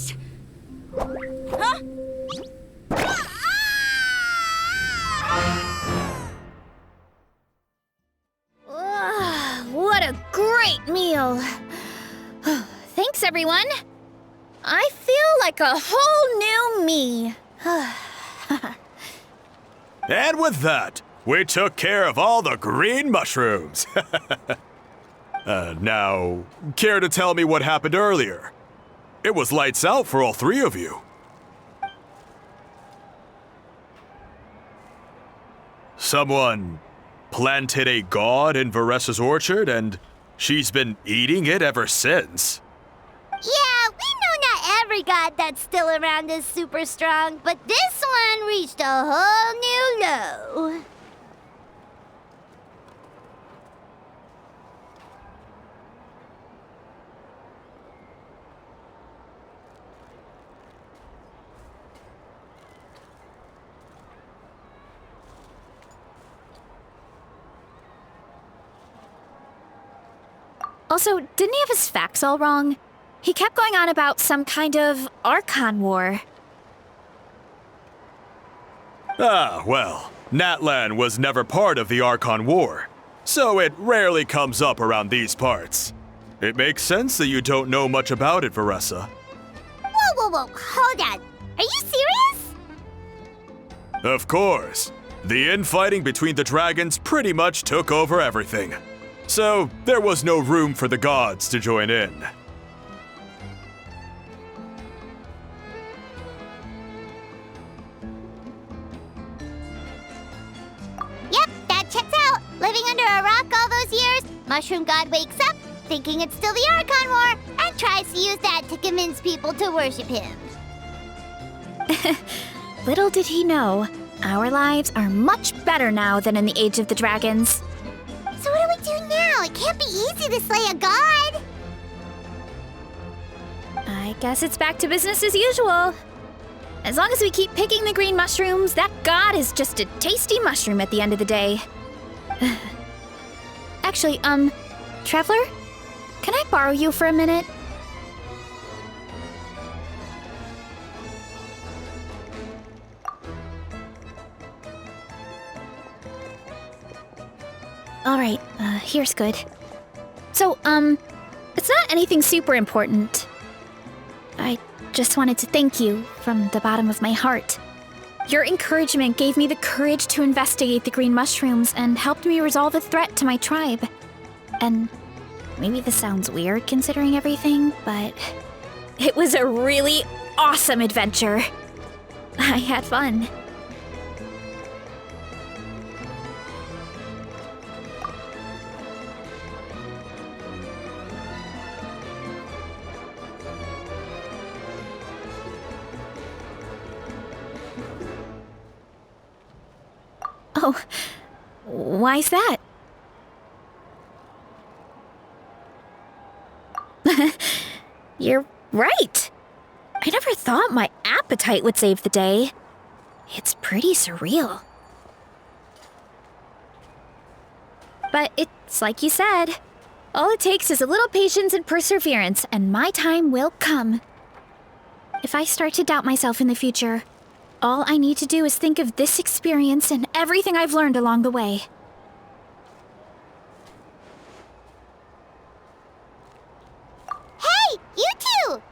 Huh? What a great meal! Thanks, everyone. I feel like a whole new me. And with that, we took care of all the green mushrooms. Now, care to tell me what happened earlier? It was lights out for all three of you. Someone planted a god in Varesa's orchard, and she's been eating it ever since. Yeah, we know not every god that's still around is super strong, but this one reached a whole new low. Also, didn't he have his facts all wrong? He kept going on about some kind of Archon War. Ah, well, Natlan was never part of the Archon War, so it rarely comes up around these parts. It makes sense that you don't know much about it, Varesa. Whoa, hold on. Are you serious? Of course. The infighting between the dragons pretty much took over everything. So, there was no room for the gods to join in. Yep, that checks out. Living under a rock all those years, Mushroom God wakes up, thinking it's still the Archon War, and tries to use that to convince people to worship him. Little did he know, our lives are much better now than in the Age of the Dragons. So what do we do now? It can't be easy to slay a god. I guess it's back to business as usual. As long as we keep picking the green mushrooms, that god is just a tasty mushroom at the end of the day. Actually, Traveler? Can I borrow you for a minute? Alright, here's good. So, it's not anything super important. I just wanted to thank you from the bottom of my heart. Your encouragement gave me the courage to investigate the green mushrooms and helped me resolve a threat to my tribe. And maybe this sounds weird considering everything, but it was a really awesome adventure. I had fun. Oh, why's that? You're right. I never thought my appetite would save the day. It's pretty surreal. But it's like you said. All it takes is a little patience and perseverance, and my time will come. If I start to doubt myself in the future, all I need to do is think of this experience and everything I've learned along the way. Hey, you two!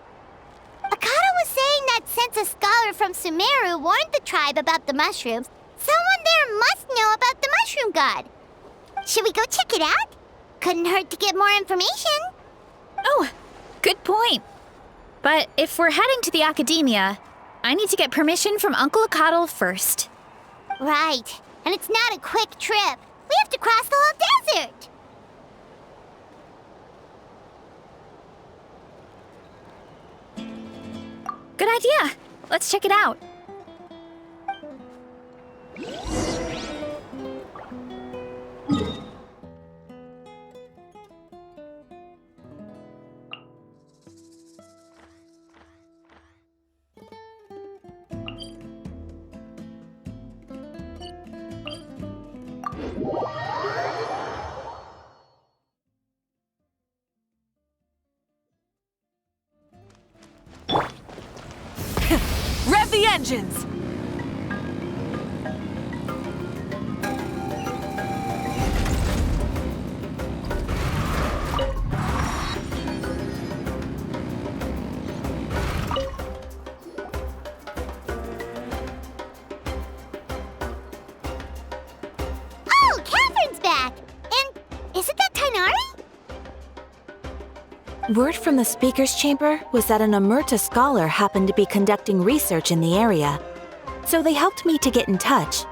Akata was saying that since a scholar from Sumeru warned the tribe about the mushrooms, someone there must know about the mushroom god. Should we go check it out? Couldn't hurt to get more information. Oh, good point. But if we're heading to the academia, I need to get permission from Uncle Akatl first. Right, and it's not a quick trip. We have to cross the whole desert. Good idea. Let's check it out. Rev the engines! Oh, Catherine's back! And isn't that Tainari? Word from the speaker's chamber was that an Amurta scholar happened to be conducting research in the area, so they helped me to get in touch.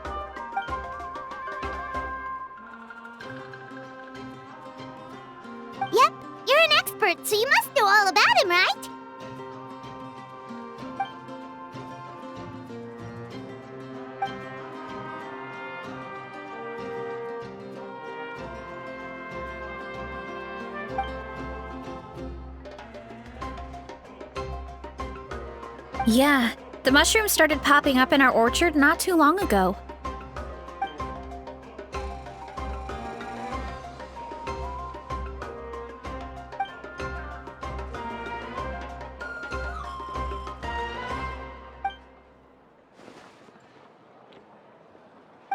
Yep, you're an expert, so you must know all about him, right? Yeah, the mushrooms started popping up in our orchard not too long ago.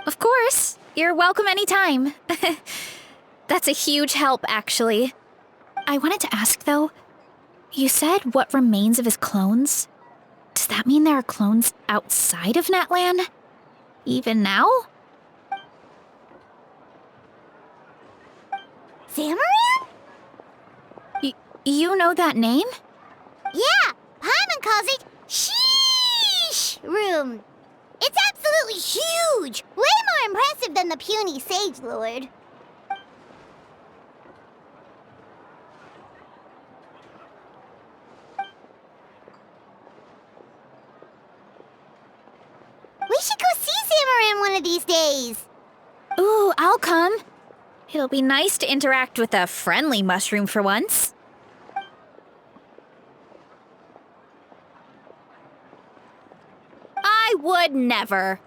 Of course, you're welcome anytime. That's a huge help, actually. I wanted to ask, though, you said what remains of his clones? Does that mean there are clones outside of Natlan? Even now? Zamaran? You know that name? Yeah, Paimon calls it Sheesh Room. It's absolutely huge! Way more impressive than the puny Sage Lord. We should go see Zamaran one of these days. Ooh, I'll come. It'll be nice to interact with a friendly mushroom for once. I would never.